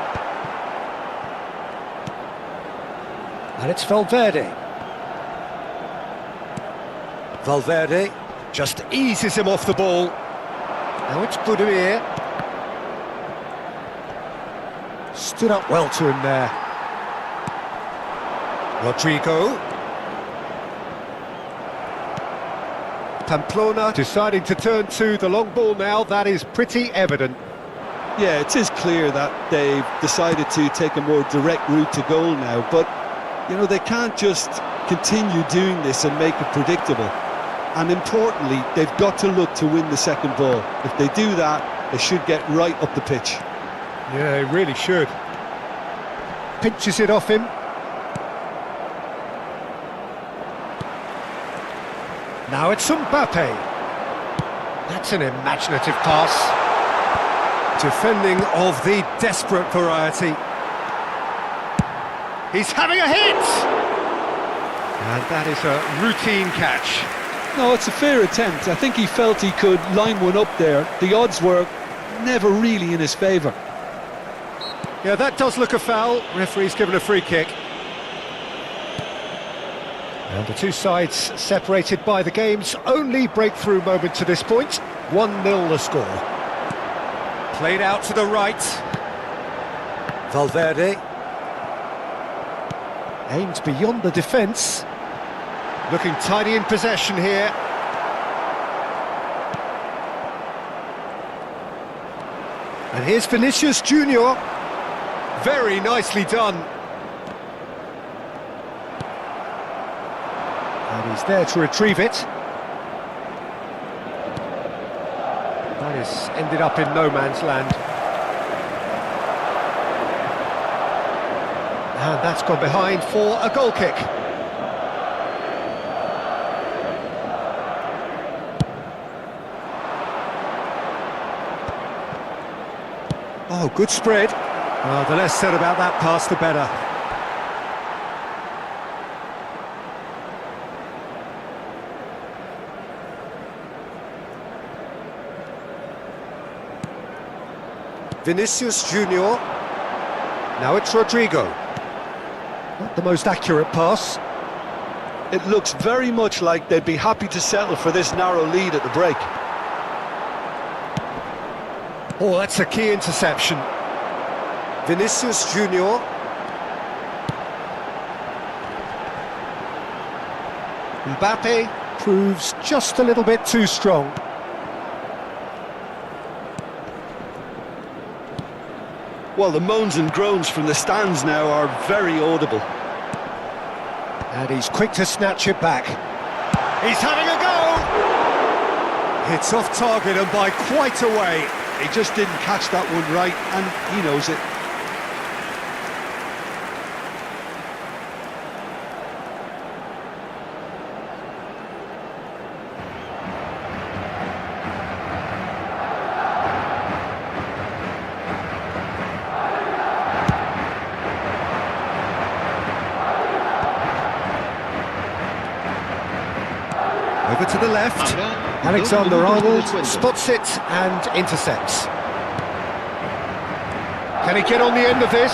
And it's Valverde. Valverde just eases him off the ball. Now it's Budimir. Stood up well to him there. Rodrigo. Pamplona deciding to turn to the long ball now, that is pretty evident. Yeah, it is clear that they've decided to take a more direct route to goal now, but, you know, they can't just continue doing this and make it predictable. And importantly, they've got to look to win the second ball. If they do that, they should get right up the pitch. Yeah, he really should. Pinches it off him. Now it's Mbappe. That's an imaginative pass. Defending of the desperate variety. He's having a hit! And that is a routine catch. No, it's a fair attempt. I think he felt he could line one up there. The odds were never really in his favour. Yeah, that does look a foul. Referee's given a free kick. And the two sides separated by the game's only breakthrough moment to this point. 1-0 the score. Played out to the right. Valverde. Aimed beyond the defence. Looking tidy in possession here. And here's Vinicius Junior. Very nicely done. And he's there to retrieve it. That is ended up in no man's land. And that's gone behind for a goal kick. Oh, good spread. Oh, the less said about that pass, the better. Vinicius Junior. Now it's Rodrigo. Not the most accurate pass. It looks very much like they'd be happy to settle for this narrow lead at the break. Oh, that's a key interception. Vinicius Junior. Mbappe proves just a little bit too strong. Well, the moans and groans from the stands now are very audible. And he's quick to snatch it back. He's having a go! It's off target and by quite a way. He just didn't catch that one right, and he knows it. Over to the left, Alexander-Arnold spots it and intercepts. Can he get on the end of this?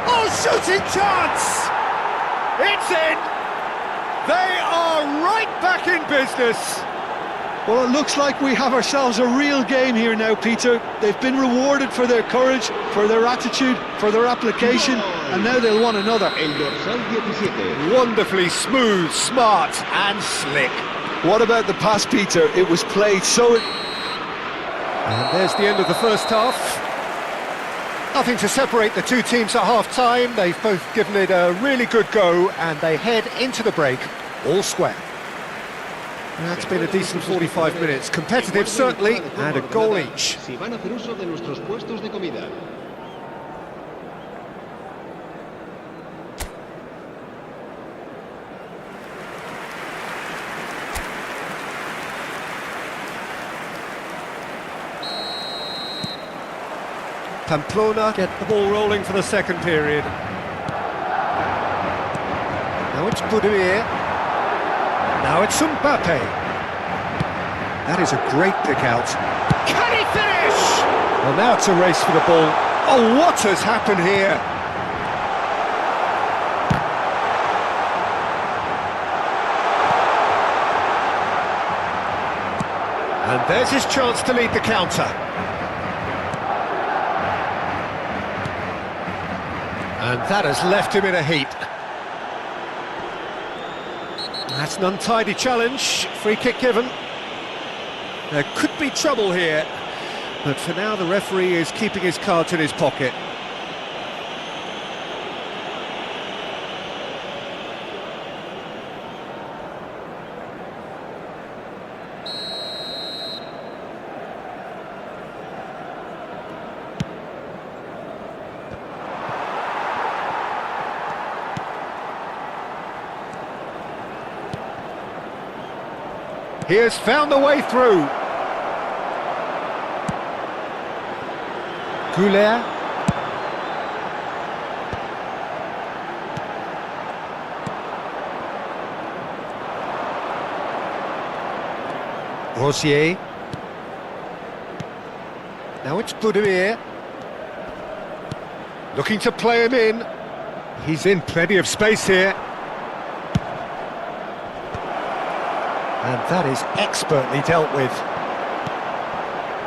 Oh, shooting chance! It's in! They are right back in business! Well, it looks like we have ourselves a real game here now, Peter. They've been rewarded for their courage, for their attitude, for their application, and now they'll want another. Wonderfully smooth, smart and slick. What about the pass, Peter? It was played so... And there's the end of the first half. Nothing to separate the two teams at half-time. They've both given it a really good go, and they head into the break all square. That's been a decent 45 minutes. Competitive, certainly, and a goal each. Pamplona get the ball rolling for the second period. Now it's Budimir. Now it's Mbappe. That is a great pick out. Can he finish? Well, now it's a race for the ball. Oh, what has happened here? And there's his chance to lead the counter. And that has left him in a heap. That's an untidy challenge, free kick given. There could be trouble here, but for now the referee is keeping his cards in his pocket. He has found the way through. Goulet. Rosier. Now it's Budimir. Looking to play him in. He's in plenty of space here. And that is expertly dealt with.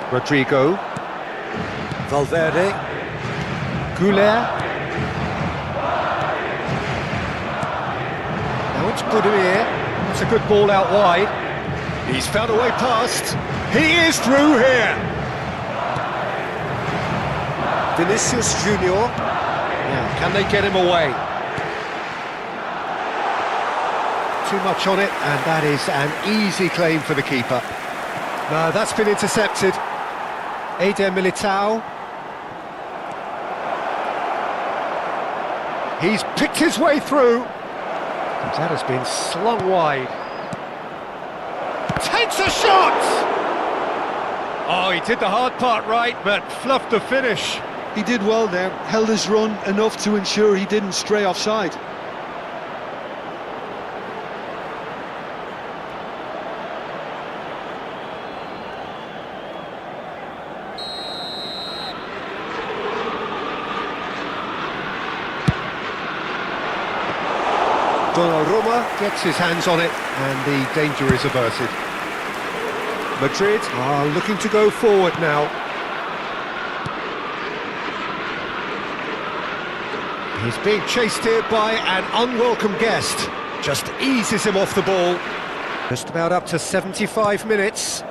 Rodrigo. Valverde. Goulet. Now it's Budimir. That's a good ball out wide. He's found a way past. He is through here. Vinicius Junior. Now, can they get him away? Too much on it, and that is an easy claim for the keeper. No, that's been intercepted. Eder Militao. He's picked his way through. That has been slung wide. Takes a shot! Oh, he did the hard part right, but fluffed the finish. He did well there, held his run enough to ensure he didn't stray offside. Donnarumma gets his hands on it, and the danger is averted. Madrid are looking to go forward now. He's being chased here by an unwelcome guest. Just eases him off the ball. Just about up to 75 minutes.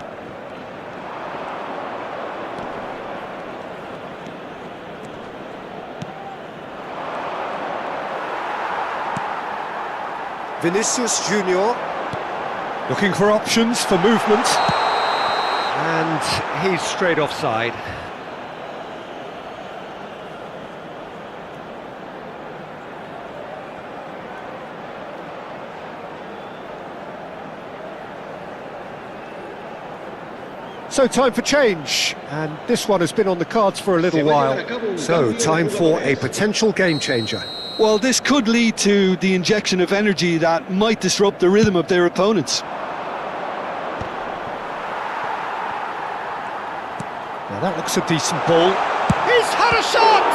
Vinicius Junior looking for options for movement, and he's straight offside. So time for change, and this one has been on the cards for a little while. So time for a potential game changer. Well, this could lead to the injection of energy that might disrupt the rhythm of their opponents. Now that looks a decent ball. He's had a shot!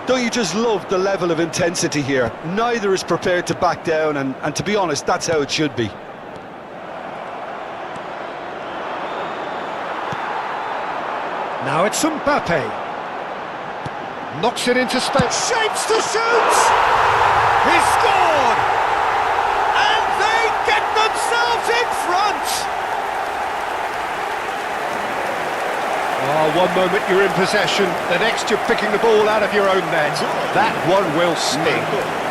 Don't you just love the level of intensity here? Neither is prepared to back down, and to be honest, that's how it should be. Now it's Mbappe. Knocks it into space, shapes to shoot! He scored! And they get themselves in front! Oh, one moment you're in possession, the next you're picking the ball out of your own net. That one will sting.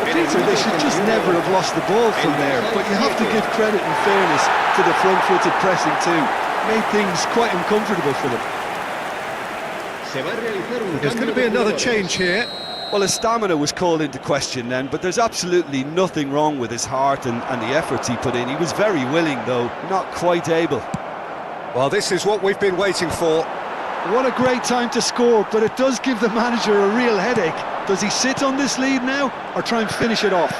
Peter, they should just never have lost the ball from there, but you have to give credit and fairness to the front-footed pressing too. Made things quite uncomfortable for them. There's going to be another change here. Well, his stamina was called into question then, but there's absolutely nothing wrong with his heart and the efforts he put in. He was very willing, though, not quite able. Well, this is what we've been waiting for. What a great time to score, but it does give the manager a real headache. Does he sit on this lead now, or try and finish it off?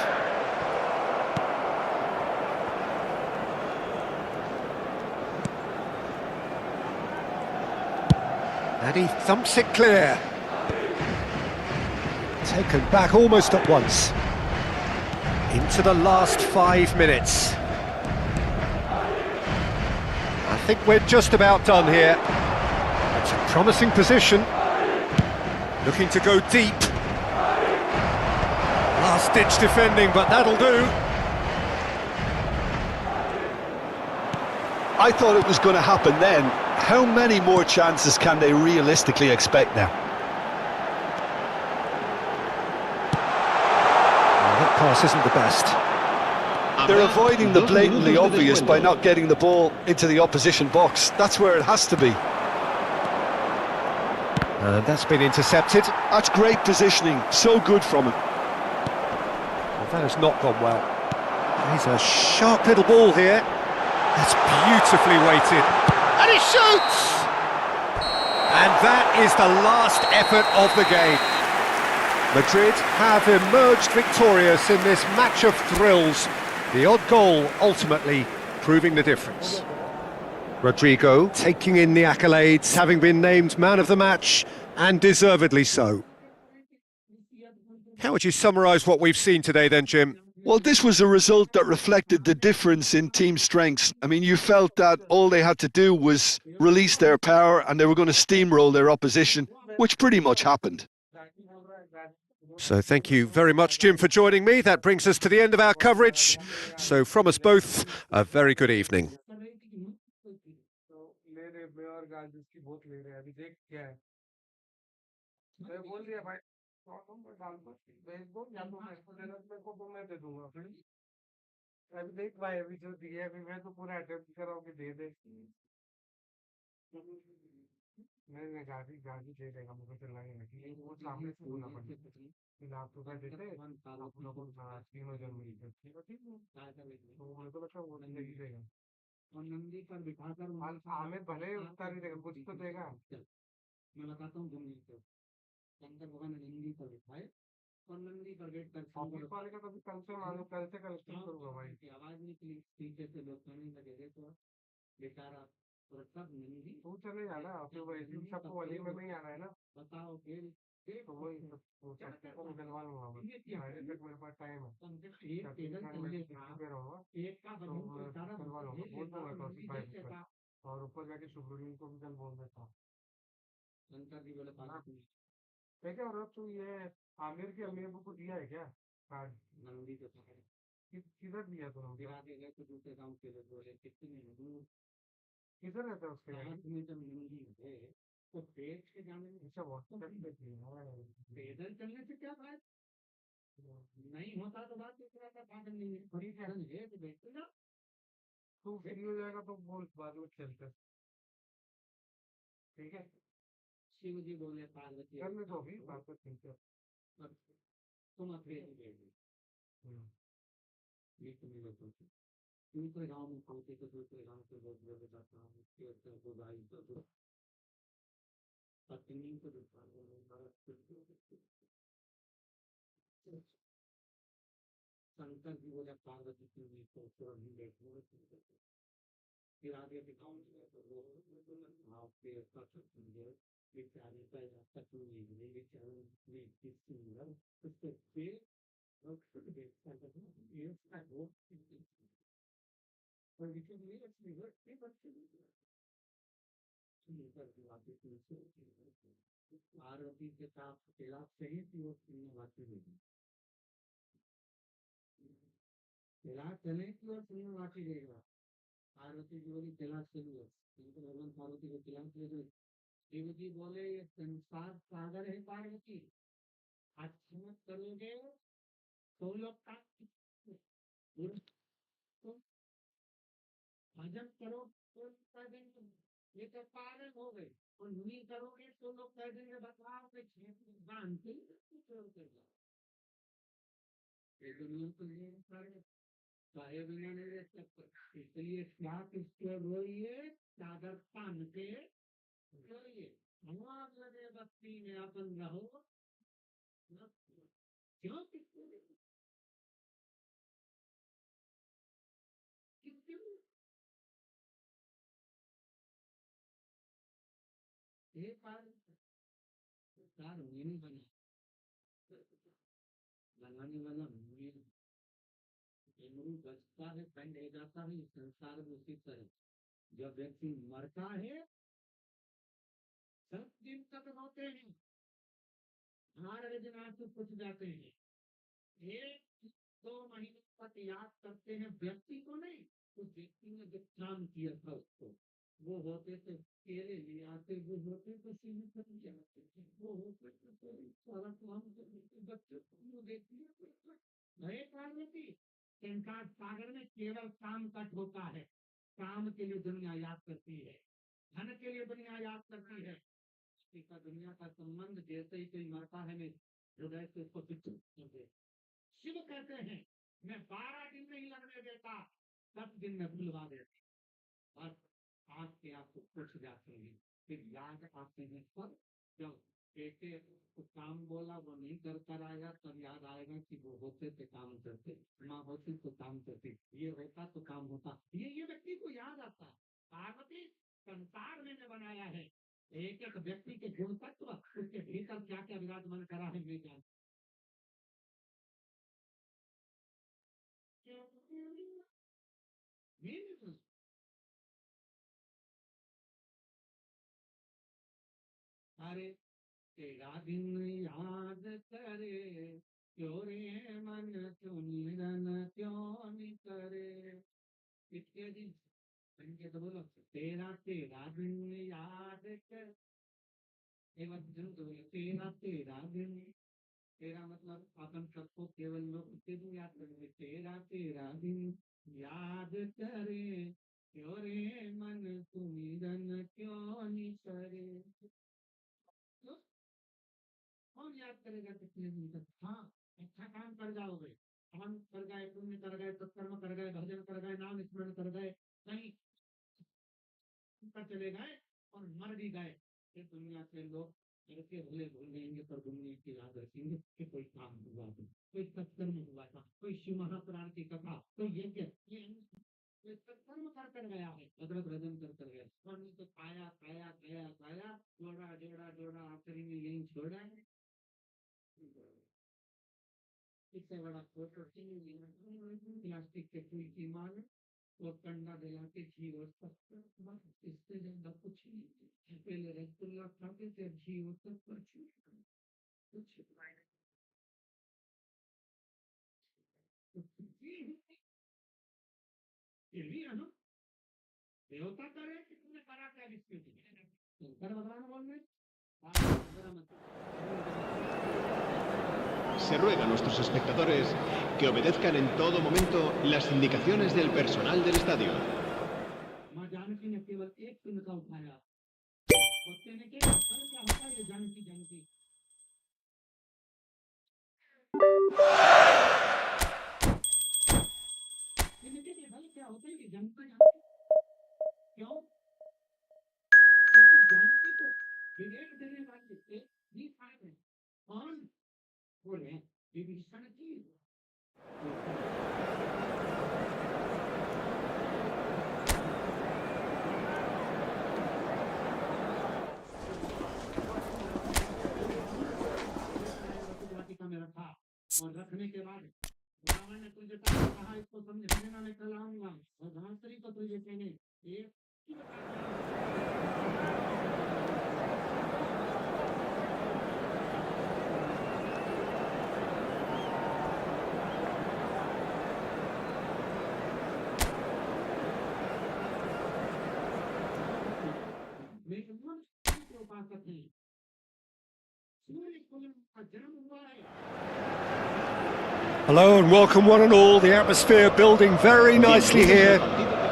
And he thumps it clear. Taken back almost at once. Into the last 5 minutes. think we're just about done here. It's a promising position. Looking to go deep. Last-ditch defending, but that'll do. I thought it was going to happen then. How many more chances can they realistically expect now? That pass isn't the best. They're avoiding the blatantly obvious by not getting the ball into the opposition box. That's where it has to be. And that's been intercepted. That's great positioning. So good from him. Well, that has not gone well. He's a sharp little ball here. That's beautifully weighted. And he shoots! And that is the last effort of the game. Madrid have emerged victorious in this match of thrills. The odd goal ultimately proving the difference. Rodrigo taking in the accolades, having been named man of the match, and deservedly so. How would you summarise what we've seen today then, Jim? Well, this was a result that reflected the difference in team strengths. I mean, you felt that all they had to do was release their power and they were going to steamroll their opposition, which pretty much happened. So thank you very much, Jim, for joining me. That brings us to the end of our coverage. So from us both, a very good evening. अभी देख भाई अभी जो दिया है अभी मैं तो पूरा अटेम्प्ट कर रहा हूँ कि दे दे नहीं गाड़ी गाड़ी दे देगा मुझे तो लगेगा वो सामने से बोलना पड़ेगा फिर आप तो देते आप लोग को तीनों जन मिलकर ठीक है तो मेरे को लगता है वो दे ही देगा और नंदी पर बिठाकर आमिर भले उतार ही देगा कुछ तो देगा मैं बताता हूँ शंकर भगवान ने नंदी पर बिठाए और नंदी पर बैठ कर ऑफिस वाले का तो कल से मालूम कल से कलेक्शन करूंगा भाई की आवाज निकली पीछे से लोग कहने लगे देखो बेचारा और सब नंदी तू चले जाना फिर वो इसी सबको वली में नहीं आना है ना बताओ फिर तो वही वो सबको को निकलवा लूंगा मैं फ्राइडे तक मेरे पास टाइम है पे रहूंगा एक का करवा लूंगा बोल दूंगा टॉसी फाइव पर और ऊपर जाके शुभ्रीन को भी कल बोल देता हूँ शंकर जी बोले पाना ठीक है और तू ये आमिर के अमीर को दिया है क्या कार्ड नंदी को किधर दिया तूने गिरा के गए तो दूसरे गांव के लोग बोले कितने दूर किधर रहता है उसके हाथ में जब नंदी है तो पेट के जाने में अच्छा व्हाट्सएप पे पैदल चलने से क्या बात नहीं होता तो बात दूसरा का पागल नहीं है बड़ी बहन है तो बैठ जा तू फ्री हो जाएगा तो बोल बाद में खेलते ठीक है शिव जी बोले पार्वती करने तो भी बात तो ठीक है तुम अकेले बैठ ये तो मेरे को दूसरे गांव में पहुंचे तो दूसरे गांव से लोग बोले जाता हूँ तो भाई तो पत्नी को शंकर जी बोले पार्वती की तो अभी बैठे फिर आगे के गाँव में तो वो आपके बेचारे का रास्ता क्यों नहीं मिले बेचारे ने किसी उससे फिर और आरती के साथ खिलाफ सही थी वो श्रीनिवासी देगी खिलाफ चले की और श्रीनिवासी देगा आरती जी बोली खिलाफ चलिए भगवान पार्वती को खिलाफ ले गए शिव जी बोले ये संसार सागर है पार्वती अच्छा करोगे तो लोग भजन करो तो कह देंगे ये तो पागल हो गए और नहीं करोगे तो लोग कह देंगे बताओ कि बांधते ये दुनिया को ये सारे दुनिया नहीं देख सकते इसलिए क्या किसके रोइए चादर तान के रोइए भगवान लगे बस्ती में अपन रहो क्यों किसको एक बार नहीं बना बनाने वाला बचता है पेंड हो जाता है संसार में उसी तरह जब व्यक्ति मरता है 10 दिन तक रोते हैं, 12 दिन आंसू फूट जाते हैं, 1-2 महीने तक याद करते हैं व्यक्ति को नहीं, उस व्यक्ति ने जो काम किया था उसको। वो होते तो केले ले आते, वो होते तो सीमित ले आते, वो होते तो सारा काम करते, बच्चों को देखिए भय पार्वती। संसार सागर में केवल काम कट होता है, काम के लिए दुनिया याद करती है, धन के लिए दुनिया याद करती है। इसका दुनिया का संबंध जैसे ही कोई मरता है मैं हृदय से उसको शिव कहते हैं मैं 12 दिन नहीं लगने देता, 10 दिन में भूलवा देता। बस आपके आपको पूछ जाते हैं, फिर याद आते हैं सब। जब बेटे को काम बोला वो नहीं कर कर आएगा, तब याद आएगा कि वो होते थे काम करते, माँ होती तो काम करती, ये होता तो काम होता। ये व्यक्ति को याद आता है। पार्वती संसार मैंने बनाया है, एक एक व्यक्ति के गुण तत्व उसके भीतर क्या क्या विराजमान करा है मैं जानता। अरे तेरा दिन याद करे, क्यों रे मन क्यों निरन क्यों नहीं करे। इसके दिन तो बोलो तेरा तेरा दिन याद कर, तेरा तेरा दिन, तेरा मतलब अपन सबको केवल लोग उसके दिन याद करेंगे। तेरा तेरा दिन याद करे, क्यों रे मन सुमिरन क्यों नहीं करे। कौन याद करेगा कितने दिन तक। हाँ, अच्छा काम कर जाओगे, काम कर गए, पुण्य कर गए, सत्कर्म कर गए, भजन कर गए, नाम स्मरण कर गए, कहीं चले गए और मर भी गए, फिर दुनिया के लोग करके भूल जाएंगे, पर दुनिया की याद रखेंगे कि कोई काम हुआ था, कोई सत्कर्म हुआ था, कोई शिव महापुराण की कथा, कोई यज्ञ, ये सत्कर्म कर गया है, भद्रत भजन कर गया, और तो खाया खाया खाया खाया, जोड़ा जोड़ा जोड़ा, आखिरी में यही छोड़ा है। इससे बड़ा फोटो प्लास्टिक के फूल की माल और कंडा दिला के घी और शक्कर, इससे ज्यादा कुछ नहीं। पहले रसगुल्ला खाते थे, घी और शक्कर कुछ ये भी है ना, देवता करे कितने बड़ा क्या शंकर भगवान बोल रहे। Se ruega a nuestros espectadores que obedezcan en todo momento las indicaciones del personal del estadio. और रखने के बाद रावण ने तुझे कहा इसको समझने में कल आऊंगा, और धांसरी को तुझे कहने एक उपासक है, सूर्य का जन्म हुआ है। Hello and welcome one and all. The atmosphere building very nicely here.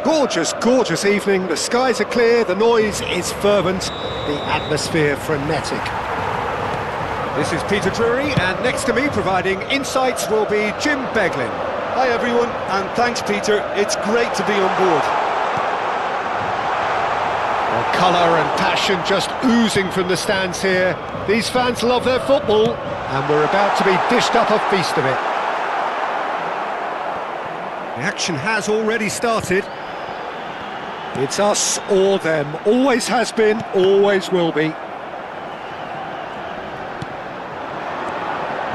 Gorgeous, gorgeous evening. The skies are clear, the noise is fervent, the atmosphere frenetic. This is Peter Drury, and next to me providing insights will be Jim Beglin. Hi everyone, and thanks Peter, it's great to be on board. Well, colour and passion just oozing from the stands here. These fans love their football, and we're about to be dished up a feast of it. The action has already started. It's us or them. Always has been, always will be.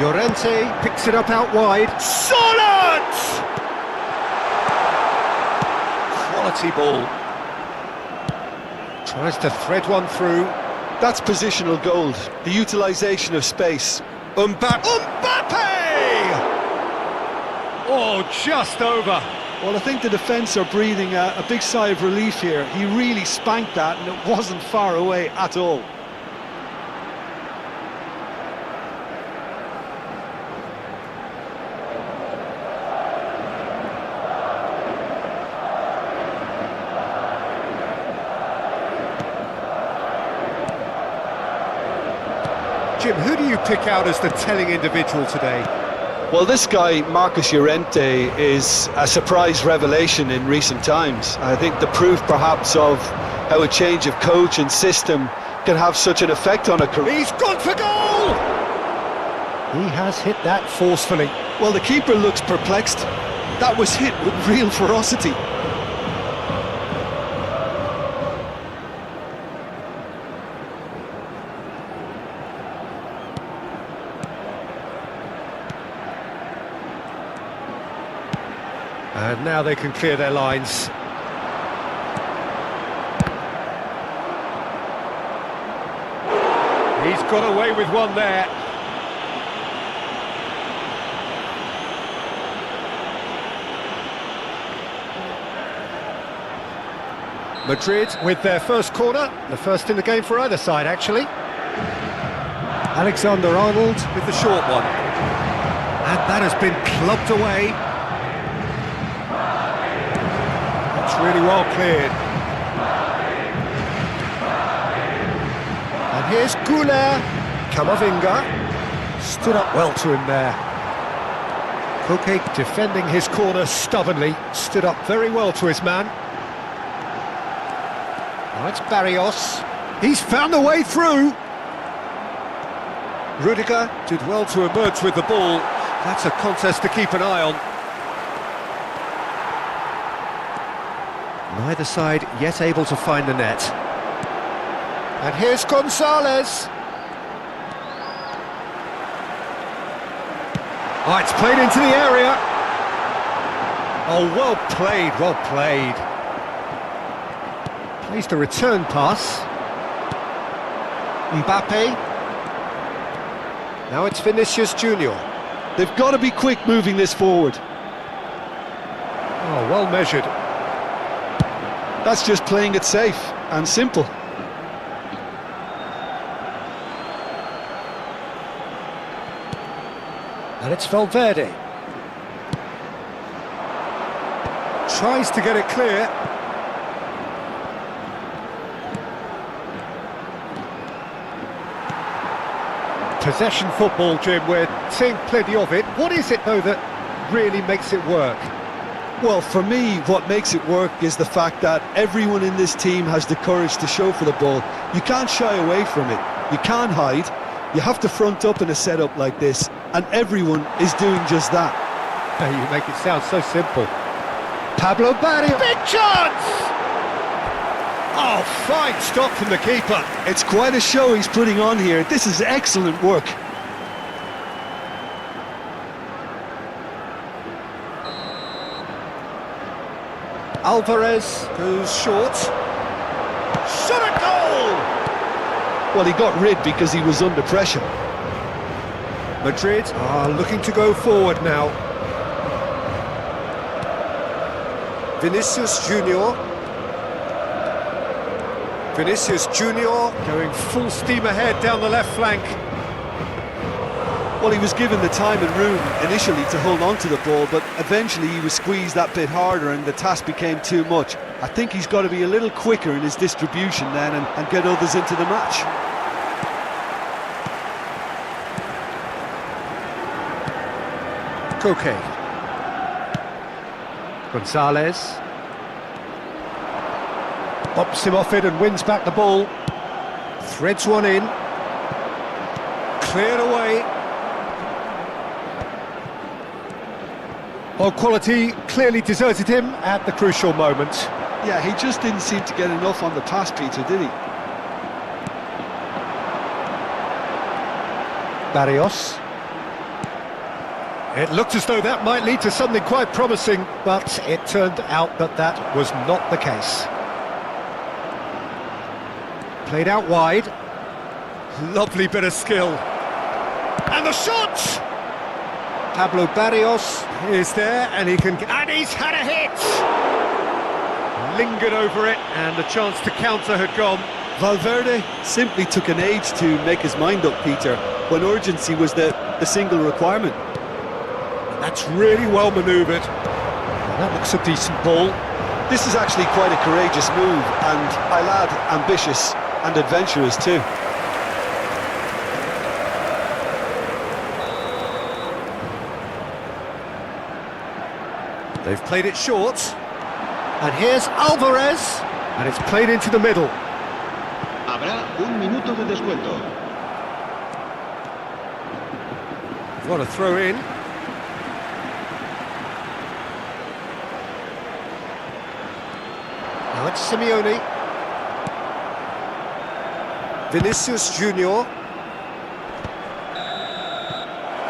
Llorente picks it up out wide. Solid! Quality ball. Tries to thread one through. That's positional gold, the utilisation of space. Mbappe! Oh, just over. Well, I think the defence are breathing a big sigh of relief here. He really spanked that and it wasn't far away at all. Jim, who do you pick out as the telling individual today? Well, this guy, Marcus Llorente, is a surprise revelation in recent times. I think the proof, perhaps, of how a change of coach and system can have such an effect on a career. He's gone for goal! He has hit that forcefully. Well, the keeper looks perplexed. That was hit with real ferocity. And now they can clear their lines. He's got away with one there. Madrid with their first corner, the first in the game for either side, actually. Alexander-Arnold with the short one. And that has been clubbed away. It's really well cleared. And here's Goulet. Camavinga stood up well to him there. Koke defending his corner stubbornly, stood up very well to his man. Now it's Barrios. He's found a way through. Rudiger did well to emerge with the ball. That's a contest to keep an eye on. Neither side yet able to find the net. And here's Gonzalez. Oh, it's played into the area. Oh, well played, well played. Plays the return pass. Mbappe. Now it's Vinicius Junior. They've got to be quick moving this forward. Oh, well measured. That's just playing it safe and simple. And it's Valverde. Tries to get it clear. Possession football, Jim, we're seeing plenty of it. What is it, though, that really makes it work? Well, for me, what makes it work is the fact that everyone in this team has the courage to show for the ball. You can't shy away from it. You can't hide. You have to front up in a setup like this, and everyone is doing just that. You make it sound so simple. Pablo Barrios. Big chance! Oh, fine stop from the keeper. It's quite a show he's putting on here. This is excellent work. Alvarez goes short. Shot a goal! Well, he got rid because he was under pressure. Madrid are looking to go forward now. Vinicius Junior. Vinicius Junior going full steam ahead down the left flank. Well, he was given the time and room initially to hold on to the ball, but eventually he was squeezed that bit harder and the task became too much. I think he's got to be a little quicker in his distribution then and get others into the match. Koke. Gonzalez. Bops him off it and wins back the ball. Threads one in. Cleared away. Well, quality clearly deserted him at the crucial moment. Yeah, he just didn't seem to get enough on the pass, Peter, did he? Barrios. It looked as though that might lead to something quite promising, but it turned out that that was not the case. Played out wide. Lovely bit of skill. And the shot! Pablo Barrios is there, and he's had a hit! Lingered over it, and the chance to counter had gone. Valverde simply took an age to make his mind up, Peter, when urgency was the single requirement. That's really well manoeuvred. That looks a decent ball. This is actually quite a courageous move, and I'll add ambitious and adventurous too. They've played it short. And here's Alvarez. And it's played into the middle. Habrá un minuto de descuento. What a throw in. Now it's Simeone. Vinicius Junior.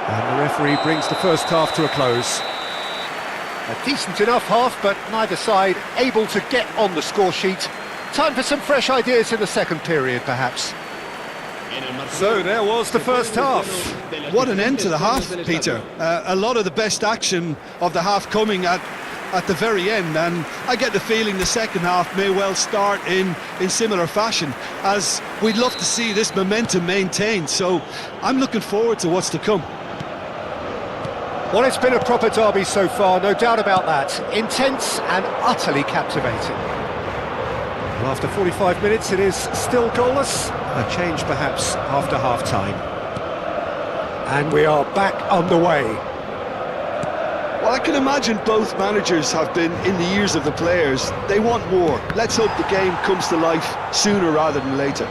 And the referee brings the first half to a close. A decent enough half, but neither side able to get on the score sheet. Time for some fresh ideas in the second period, perhaps. So there was the first half. What an end to the half, Peter. A lot of the best action of the half coming at the very end, and I get the feeling the second half may well start in similar fashion, as we'd love to see this momentum maintained. So I'm looking forward to what's to come. Well, it's been a proper derby so far, no doubt about that. Intense and utterly captivating. Well, after 45 minutes, it is still goalless. A change, perhaps, after half-time. And we are back underway. Well, I can imagine both managers have been in the ears of the players. They want more. Let's hope the game comes to life sooner rather than later.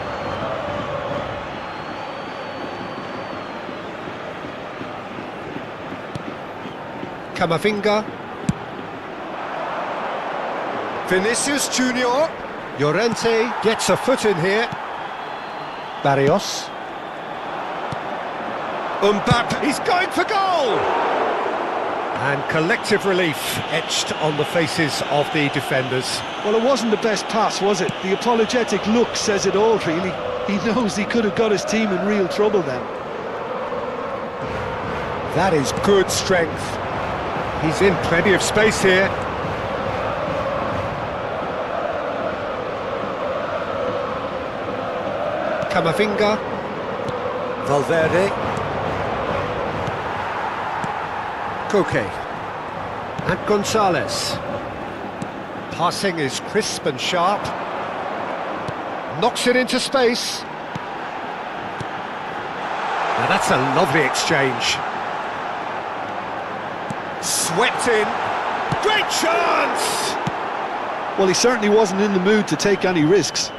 Camavinga. Vinicius Junior. Llorente gets a foot in here. Barrios. Mbappe, he's going for goal! And collective relief etched on the faces of the defenders. Well, it wasn't the best pass, was it? The apologetic look says it all, really. He knows he could have got his team in real trouble then. That is good strength. He's in plenty of space here. Camavinga. Valverde. Koke. And Gonzalez. Passing is crisp and sharp. Knocks it into space. Now that's a lovely exchange. Swept in. Great chance! Well, he certainly wasn't in the mood to take any risks.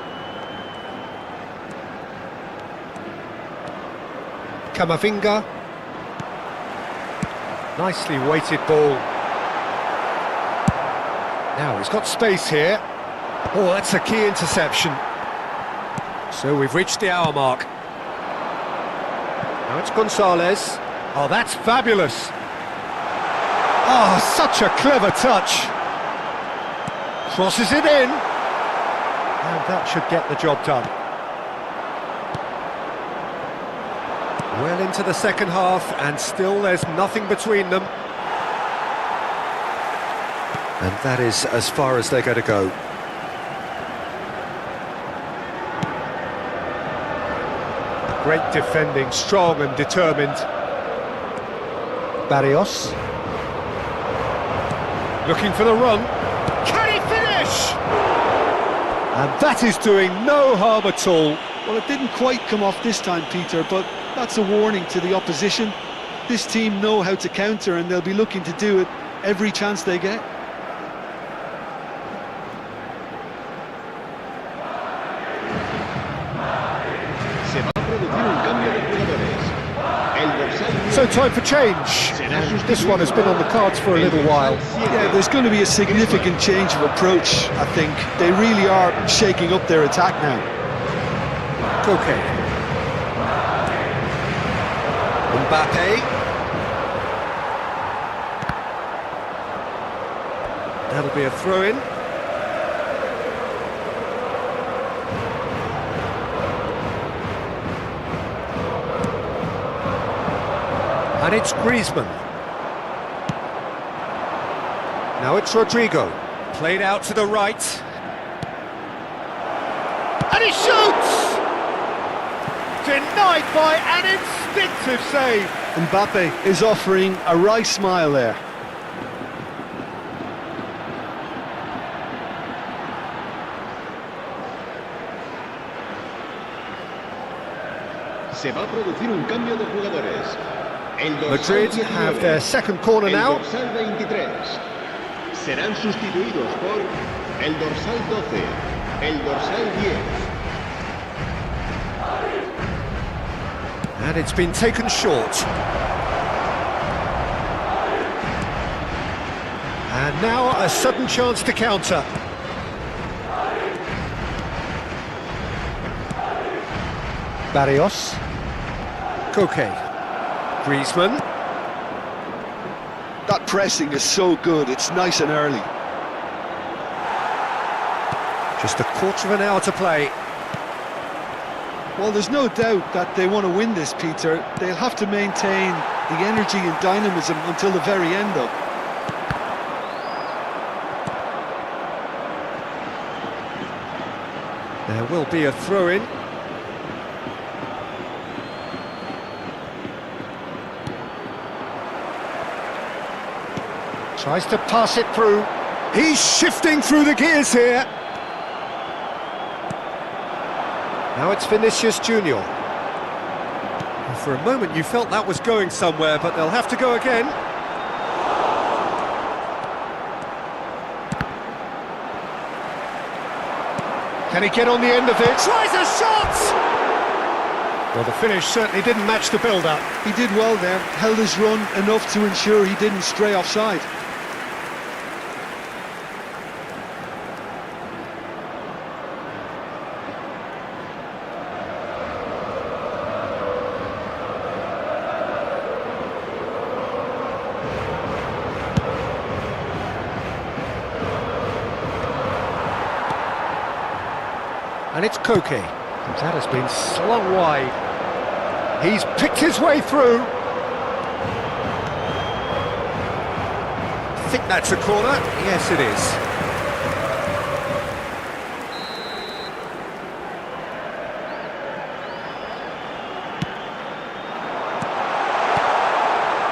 Camavinga. Nicely weighted ball. Now he's got space here. Oh, that's a key interception. So we've reached the hour mark. Now it's Gonzalez. Oh, that's fabulous. Oh, such a clever touch. Crosses it in. And that should get the job done. Well into the second half, and still there's nothing between them. And that is as far as they're going to go. Great defending, strong and determined. Barrios. Looking for the run. Can he finish? And that is doing no harm at all. Well, it didn't quite come off this time, Peter, but that's a warning to the opposition. This team know how to counter, and they'll be looking to do it every chance they get. So time for change, and this one has been on the cards for a little while. Yeah, there's going to be a significant change of approach, I think. They really are shaking up their attack now. Koke. Mbappe. That'll be a throw-in. And it's Griezmann. Now it's Rodrigo. Played out to the right. And he shoots! Denied by an instinctive save. Mbappe is offering a wry smile there. Se va a producir un cambio de jugadores. El dorsal Madrid 19, have their second corner now. El dorsal 23. Serán sustituidos por el dorsal 12, el dorsal 10. And it's been taken short. And now a sudden chance to counter. Barrios. Koke. Griezmann. That pressing is so good, it's nice and early. Just a quarter of an hour to play. Well, there's no doubt that they want to win this, Peter. They'll have to maintain the energy and dynamism until the very end, though. There will be a throw-in. Tries to pass it through. He's shifting through the gears here. Now it's Vinicius Junior. For a moment you felt that was going somewhere, but they'll have to go again. Can he get on the end of it? Tries a shot! Well, the finish certainly didn't match the build-up. He did well there, held his run enough to ensure he didn't stray offside. And it's Koke. That has been slung wide. He's picked his way through. I think that's a corner. Yes, it is.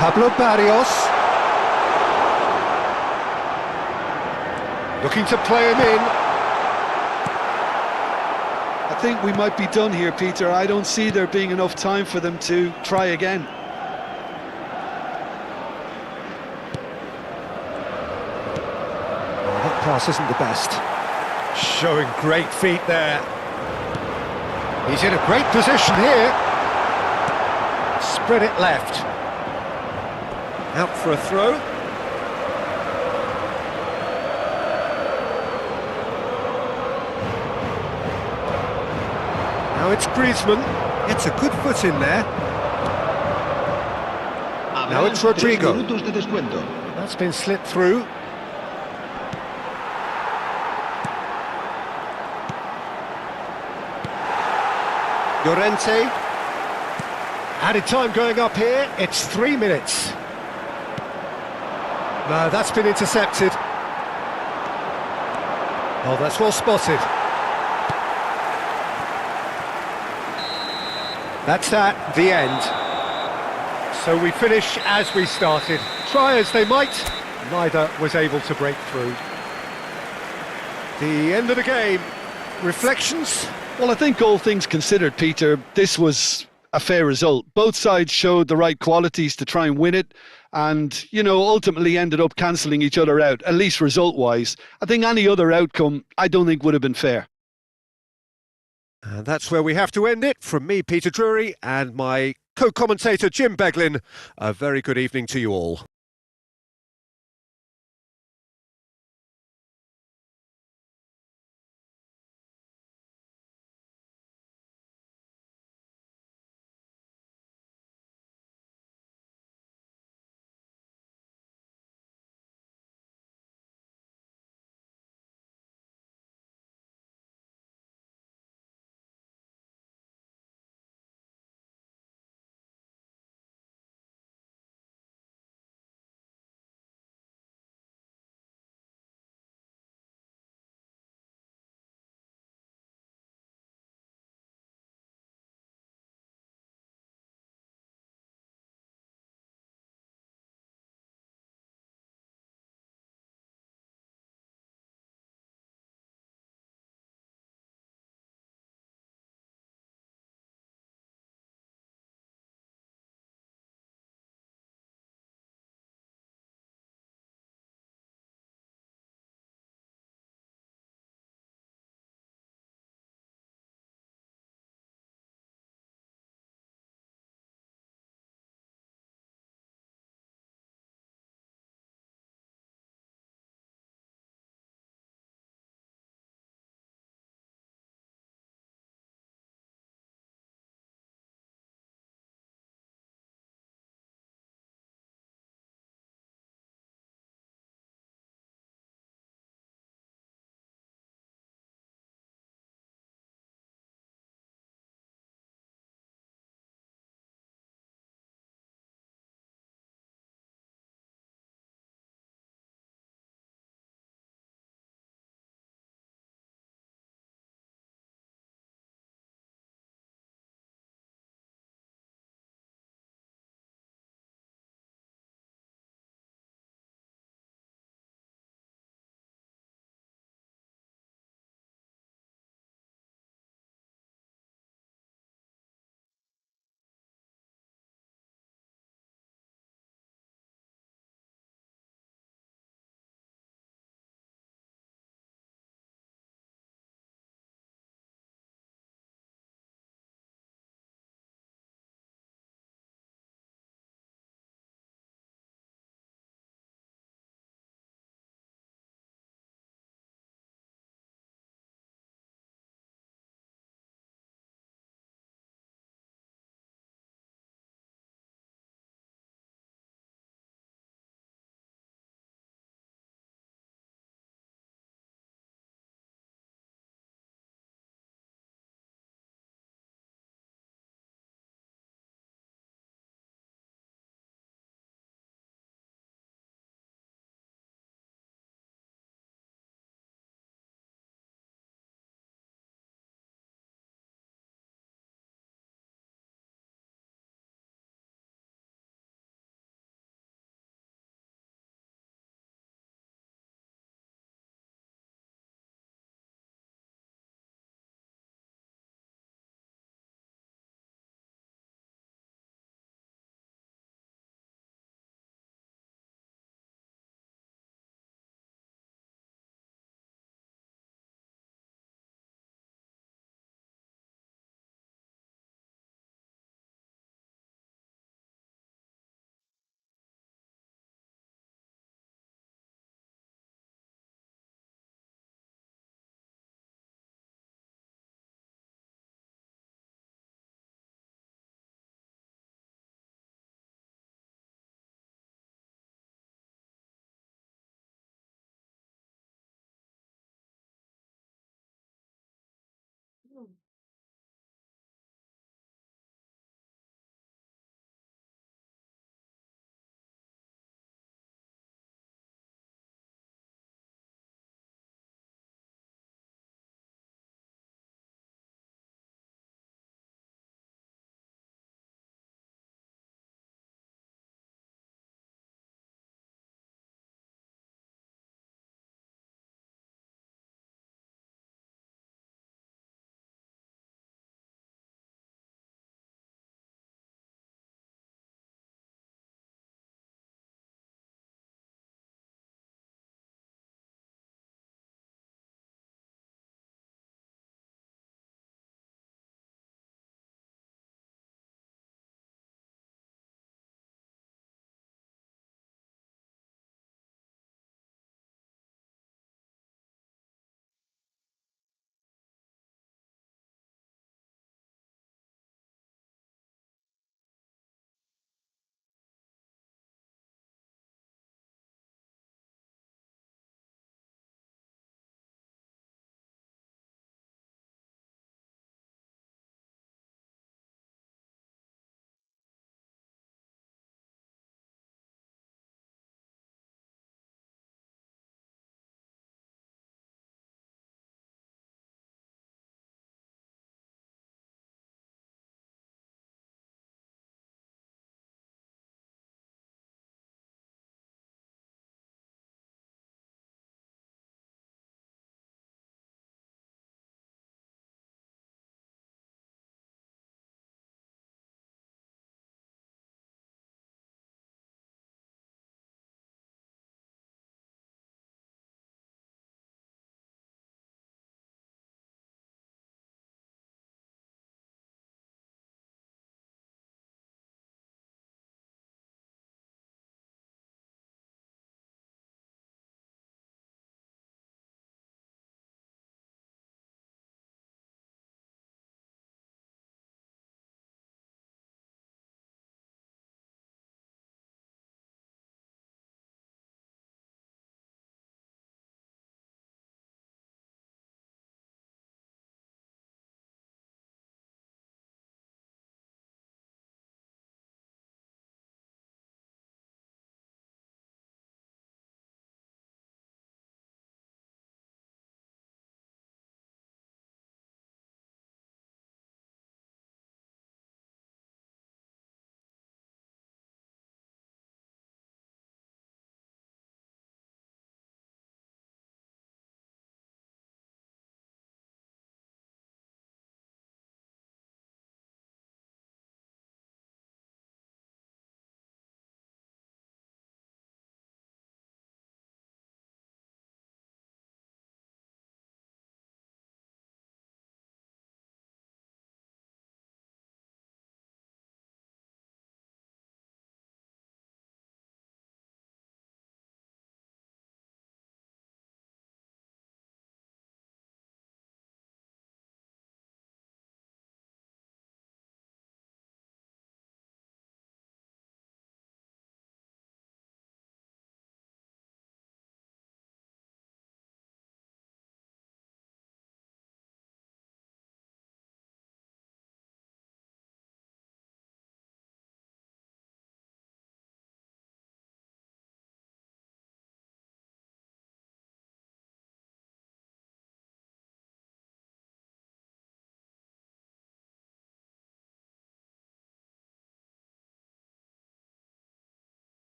Pablo Barrios. Looking to play him in. I think we might be done here, Peter. I don't see there being enough time for them to try again. That pass isn't the best. Showing great feet there. He's in a great position here. Spread it left. Out for a throw. Now it's Griezmann. Gets a good foot in there. Now it's Rodrigo. That's been slit through. Llorente. Added time going up here. It's 3 minutes. No, that's been intercepted. Oh, that's well spotted. That's that, the end. So we finish as we started. Try as they might, neither was able to break through. The end of the game. Reflections? Well, I think all things considered, Peter, this was a fair result. Both sides showed the right qualities to try and win it and, ultimately ended up cancelling each other out, at least result-wise. I think any other outcome, I don't think would have been fair. And that's where we have to end it. From me, Peter Drury, and my co-commentator, Jim Beglin. A very good evening to you all.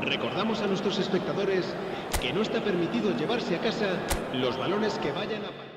Recordamos a nuestros espectadores que no está permitido llevarse a casa los balones que vayan a...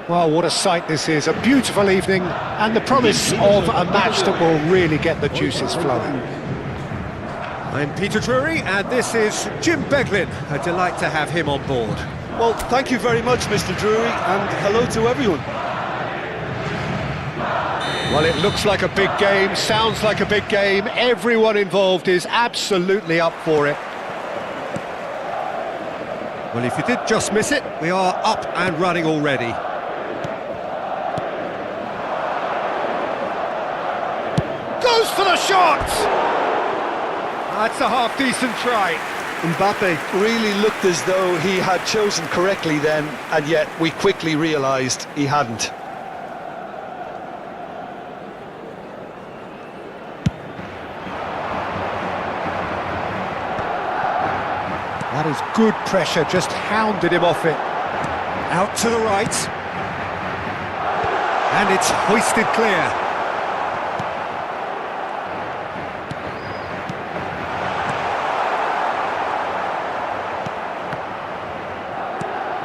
Well, what a sight this is, a beautiful evening and the promise of a match that will really get the juices flowing. I'm Peter Drury and this is Jim Beglin. A delight to have him on board. Well, thank you very much, Mr. Drury, and hello to everyone. Well, it looks like a big game, sounds like a big game. Everyone involved is absolutely up for it. Well, if you did just miss it, we are up and running already. Goes for the shot! That's a half-decent try. Mbappe really looked as though he had chosen correctly then, and yet we quickly realised he hadn't. That is good pressure, just hounded him off it. Out to the right. And it's hoisted clear.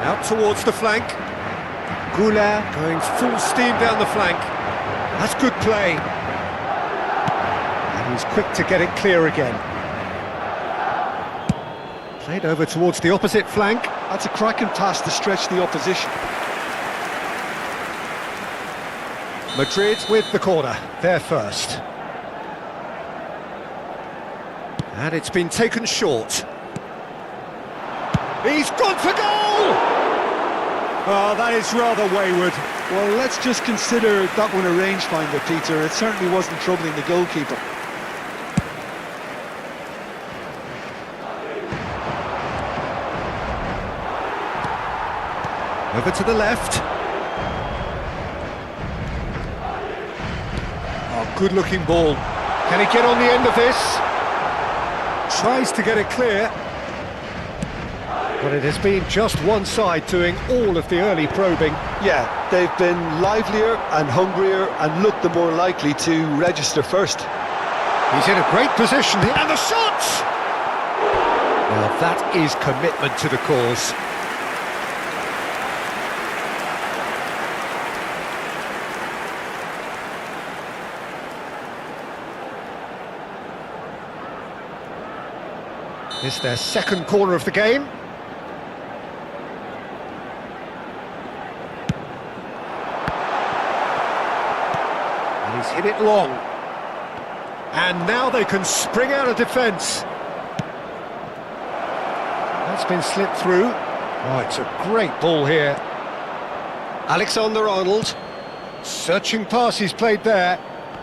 Out towards the flank. Goulart going full steam down the flank. That's good play. And he's quick to get it clear again. Played over towards the opposite flank. That's a cracking pass to stretch the opposition. Madrid with the corner, they're first. And it's been taken short. He's gone for goal! Oh, that is rather wayward. Well, let's just consider that one a rangefinder, Peter. It certainly wasn't troubling the goalkeeper. Over to the left. Oh, good-looking ball. Can he get on the end of this? Tries to get it clear. But it has been just one side doing all of the early probing. Yeah, they've been livelier and hungrier and looked the more likely to register first. He's in a great position here. And the shot! Well, that is commitment to the cause. It's their second corner of the game. And he's hit it long. And now they can spring out of defence. That's been slipped through. Oh, it's a great ball here. Alexander-Arnold. Searching pass he's played there.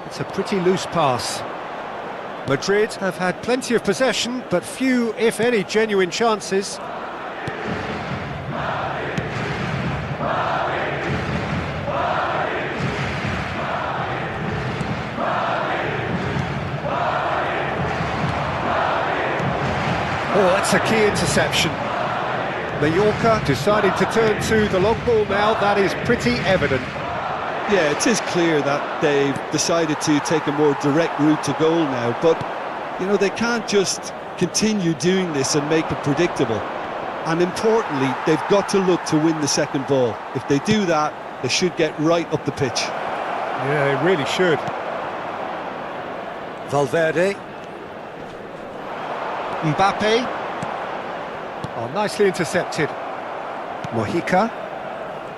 It's a pretty loose pass. Madrid have had plenty of possession, but few, if any, genuine chances. Oh, that's a key interception. Mallorca deciding to turn to the long ball now, that is pretty evident. Yeah, it is clear that they've decided to take a more direct route to goal now, but, you know, they can't just continue doing this and make it predictable. And importantly, they've got to look to win the second ball. If they do that, they should get right up the pitch. Yeah, they really should. Valverde. Mbappe. Oh, nicely intercepted. Mojica.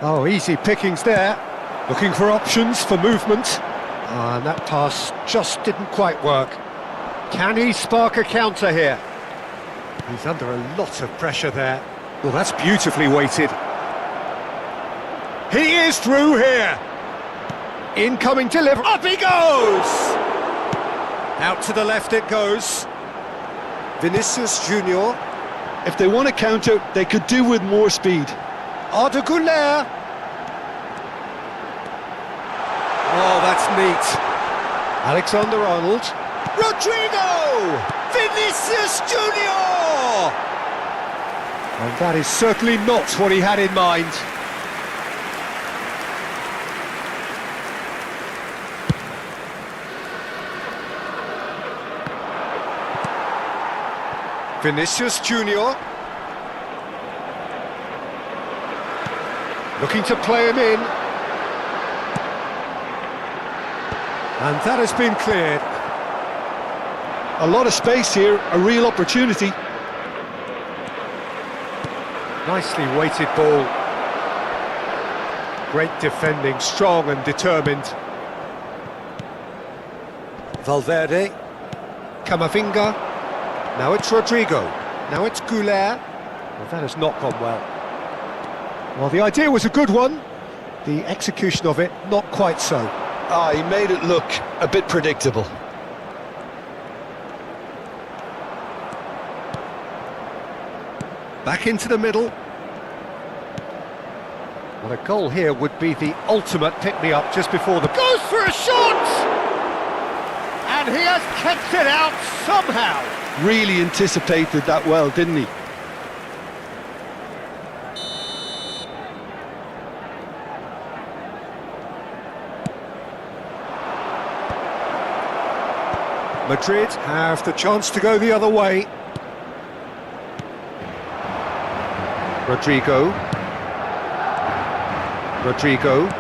Oh, easy pickings there. Looking for options for movement. And that pass just didn't quite work. Can he spark a counter here? He's under a lot of pressure there. Well, that's beautifully weighted. He is through here. Incoming delivery. Up he goes! Out to the left it goes. Vinicius Junior. If they want to counter, they could do with more speed. Arda Güler. Oh, that's neat. Alexander-Arnold. Rodrigo! Vinicius Junior! And that is certainly not what he had in mind. Vinicius Junior. Looking to play him in. And that has been cleared. A lot of space here, a real opportunity. Nicely weighted ball. Great defending, strong and determined. Valverde. Camavinga. Now it's Rodrigo. Now it's Güler. Well, that has not gone well. Well, the idea was a good one. The execution of it, not quite so. He made it look a bit predictable. Back into the middle. Well, a goal here would be the ultimate pick-me-up just before the... Goes for a shot! And he has kept it out somehow. Really anticipated that well, didn't he? Madrid have the chance to go the other way. Rodrigo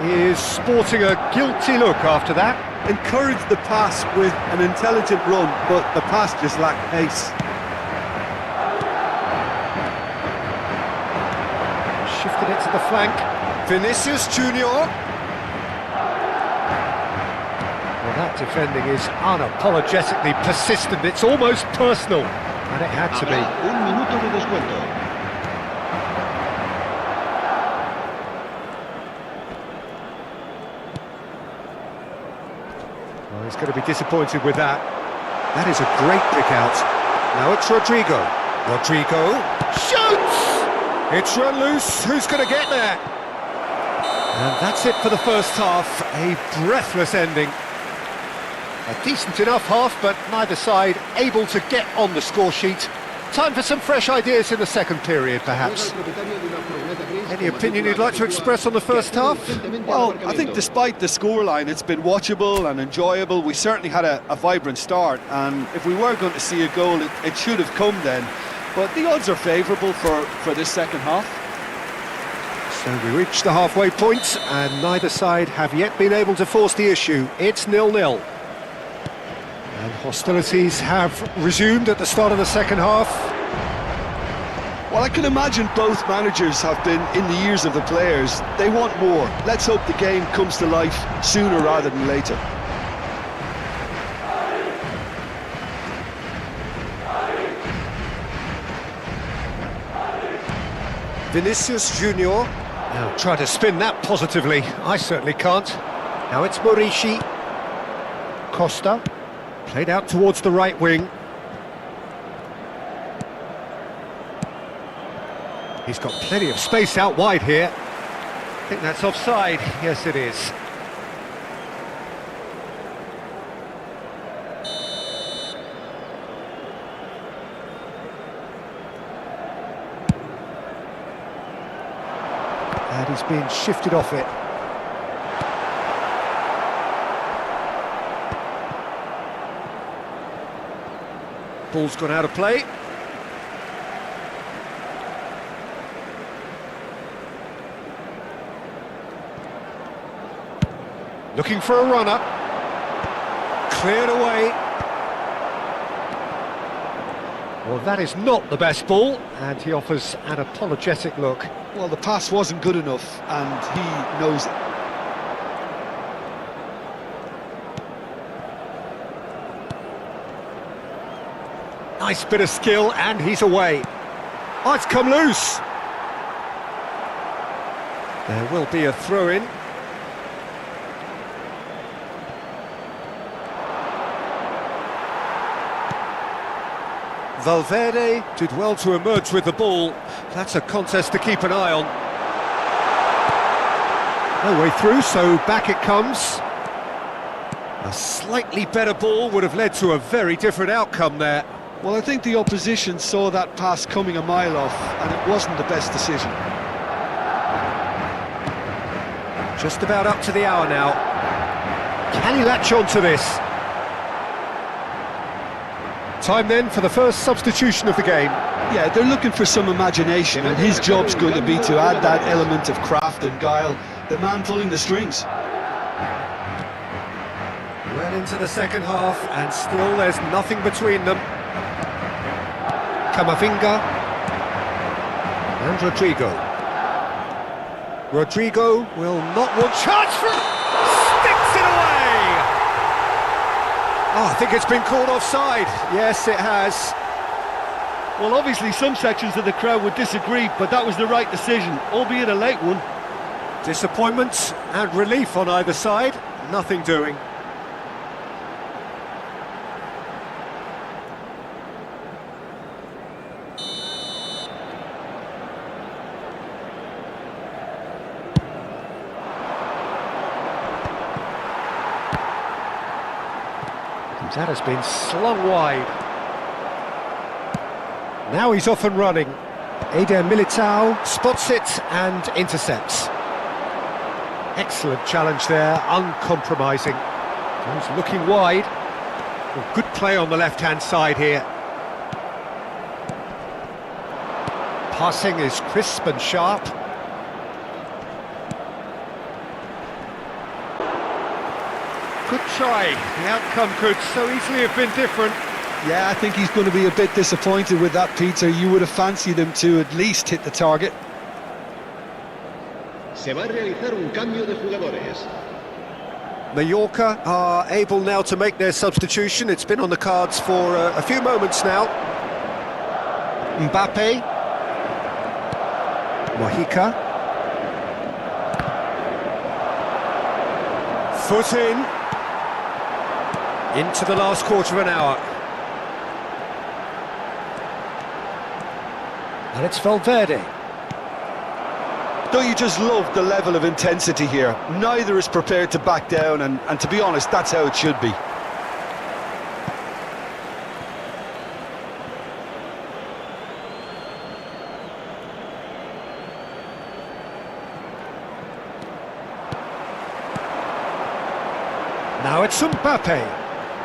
is sporting a guilty look after that. Encouraged the pass with an intelligent run, but the pass just lacked pace. Shifted it to the flank. Vinicius Junior. Well, that defending is unapologetically persistent. It's almost personal, and it had to be. Un minuto de descuento. Well, he's going to be disappointed with that. That is a great pick out. Now it's Rodrigo. Rodrigo shoots! It's run loose. Who's going to get there? And that's it for the first half. A breathless ending. A decent enough half, but neither side able to get on the score sheet. Time for some fresh ideas in the second period, perhaps. Any opinion you'd like to express on the first half? Well, I think despite the scoreline, it's been watchable and enjoyable. We certainly had a vibrant start, and if we were going to see a goal, it should have come then. But the odds are favourable for this second half. So we reach the halfway point, and neither side have yet been able to force the issue. It's 0-0. And hostilities have resumed at the start of the second half. Well, I can imagine both managers have been in the ears of the players. They want more. Let's hope the game comes to life sooner rather than later. Vinicius Junior. Now try to spin that positively. I certainly can't. Now it's Morishi. Costa. Played out towards the right wing. He's got plenty of space out wide here. I think that's offside. Yes, it is. And he's being shifted off it. Ball's gone out of play. Looking for a runner. Cleared away. Well, that is not the best ball, and he offers an apologetic look. Well, the pass wasn't good enough, and he knows it. Nice bit of skill, and he's away. Oh, it's come loose. There will be a throw-in. Valverde did well to emerge with the ball. That's a contest to keep an eye on. No way through, so back it comes. A slightly better ball would have led to a very different outcome there. Well, I think the opposition saw that pass coming a mile off, and it wasn't the best decision. Just about up to the hour now. Can he latch on to this? Time then for the first substitution of the game. Yeah, they're looking for some imagination, and his job's going to be to add that element of craft and guile, the man pulling the strings. Well into the second half, and still there's nothing between them. Camavinga and Rodrigo. Rodrigo will not want chance for sticks it away! Oh, I think it's been called offside. Yes, it has. Well, obviously some sections of the crowd would disagree, but that was the right decision, albeit a late one. Disappointment and relief on either side, nothing doing. That has been slung wide. Now he's off and running. Eder Militao spots it and intercepts. Excellent challenge there, uncompromising. He's looking wide. Well, good play on the left-hand side here. Passing is crisp and sharp. Good try. The outcome could so easily have been different. Yeah, I think he's going to be a bit disappointed with that, Peter. You would have fancied him to at least hit the target. Se va a realizar un cambio de jugadores. Mallorca are able now to make their substitution. It's been on the cards for a few moments now. Mbappe. Mojica. Foot in. Into the last quarter of an hour. And it's Valverde. Don't you just love the level of intensity here? Neither is prepared to back down, and to be honest, that's how it should be. Now it's Mbappe.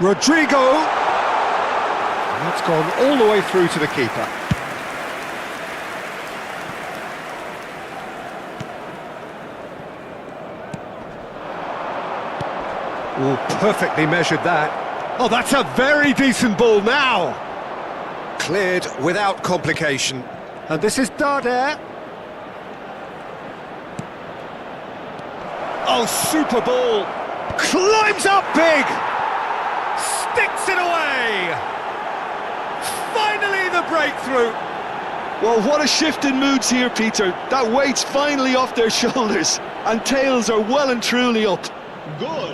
Rodrigo. And that's gone all the way through to the keeper. Oh, perfectly measured that. Oh, that's a very decent ball now. Cleared without complication. And this is Darder. Oh, super ball. Climbs up big. Sticks it away. Finally the breakthrough. Well, what a shift in moods here, Peter. That weight's finally off their shoulders, and tails are well and truly up. Gol.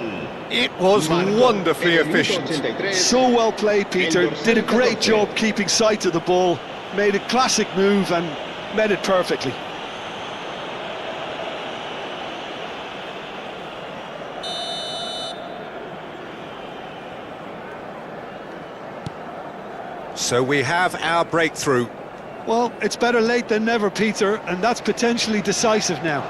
It was wonderfully efficient. So well played, Peter. Did a great job keeping sight of the ball. Made a classic move and met it perfectly. So we have our breakthrough. Well, it's better late than never, Peter, and that's potentially decisive now.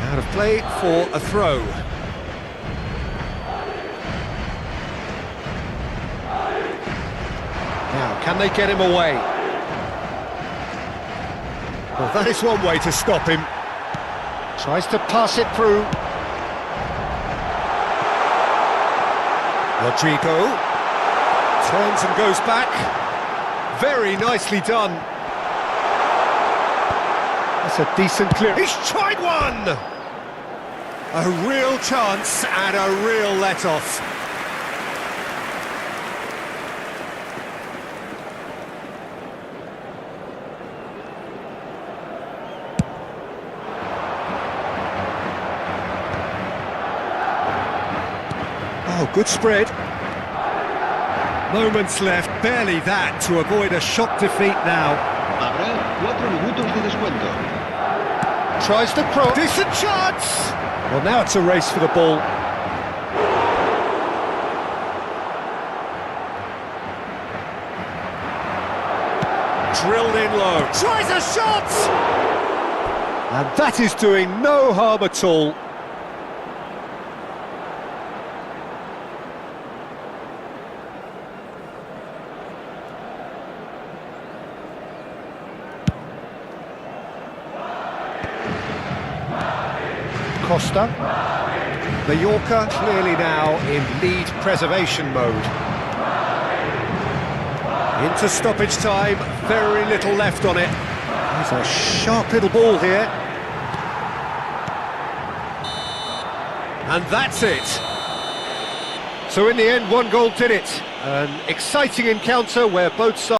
Out of play for a throw. Now, can they get him away? Well, that is one way to stop him. Tries to pass it through. Rodrigo turns and goes back. Very nicely done. That's a decent clear. He's tried one! A real chance and a real let-off. Oh, good spread. Moments left, barely that, to avoid a shock defeat now. Habrá 4 minutos de descuento. Tries to cross. Decent chance! Well, now it's a race for the ball. Drilled in low. Tries a shot! And that is doing no harm at all. Costa. The Yorker clearly now in lead preservation mode. Into stoppage time, very little left on it. There's a sharp little ball here. And that's it. So in the end, one goal did it. An exciting encounter where both sides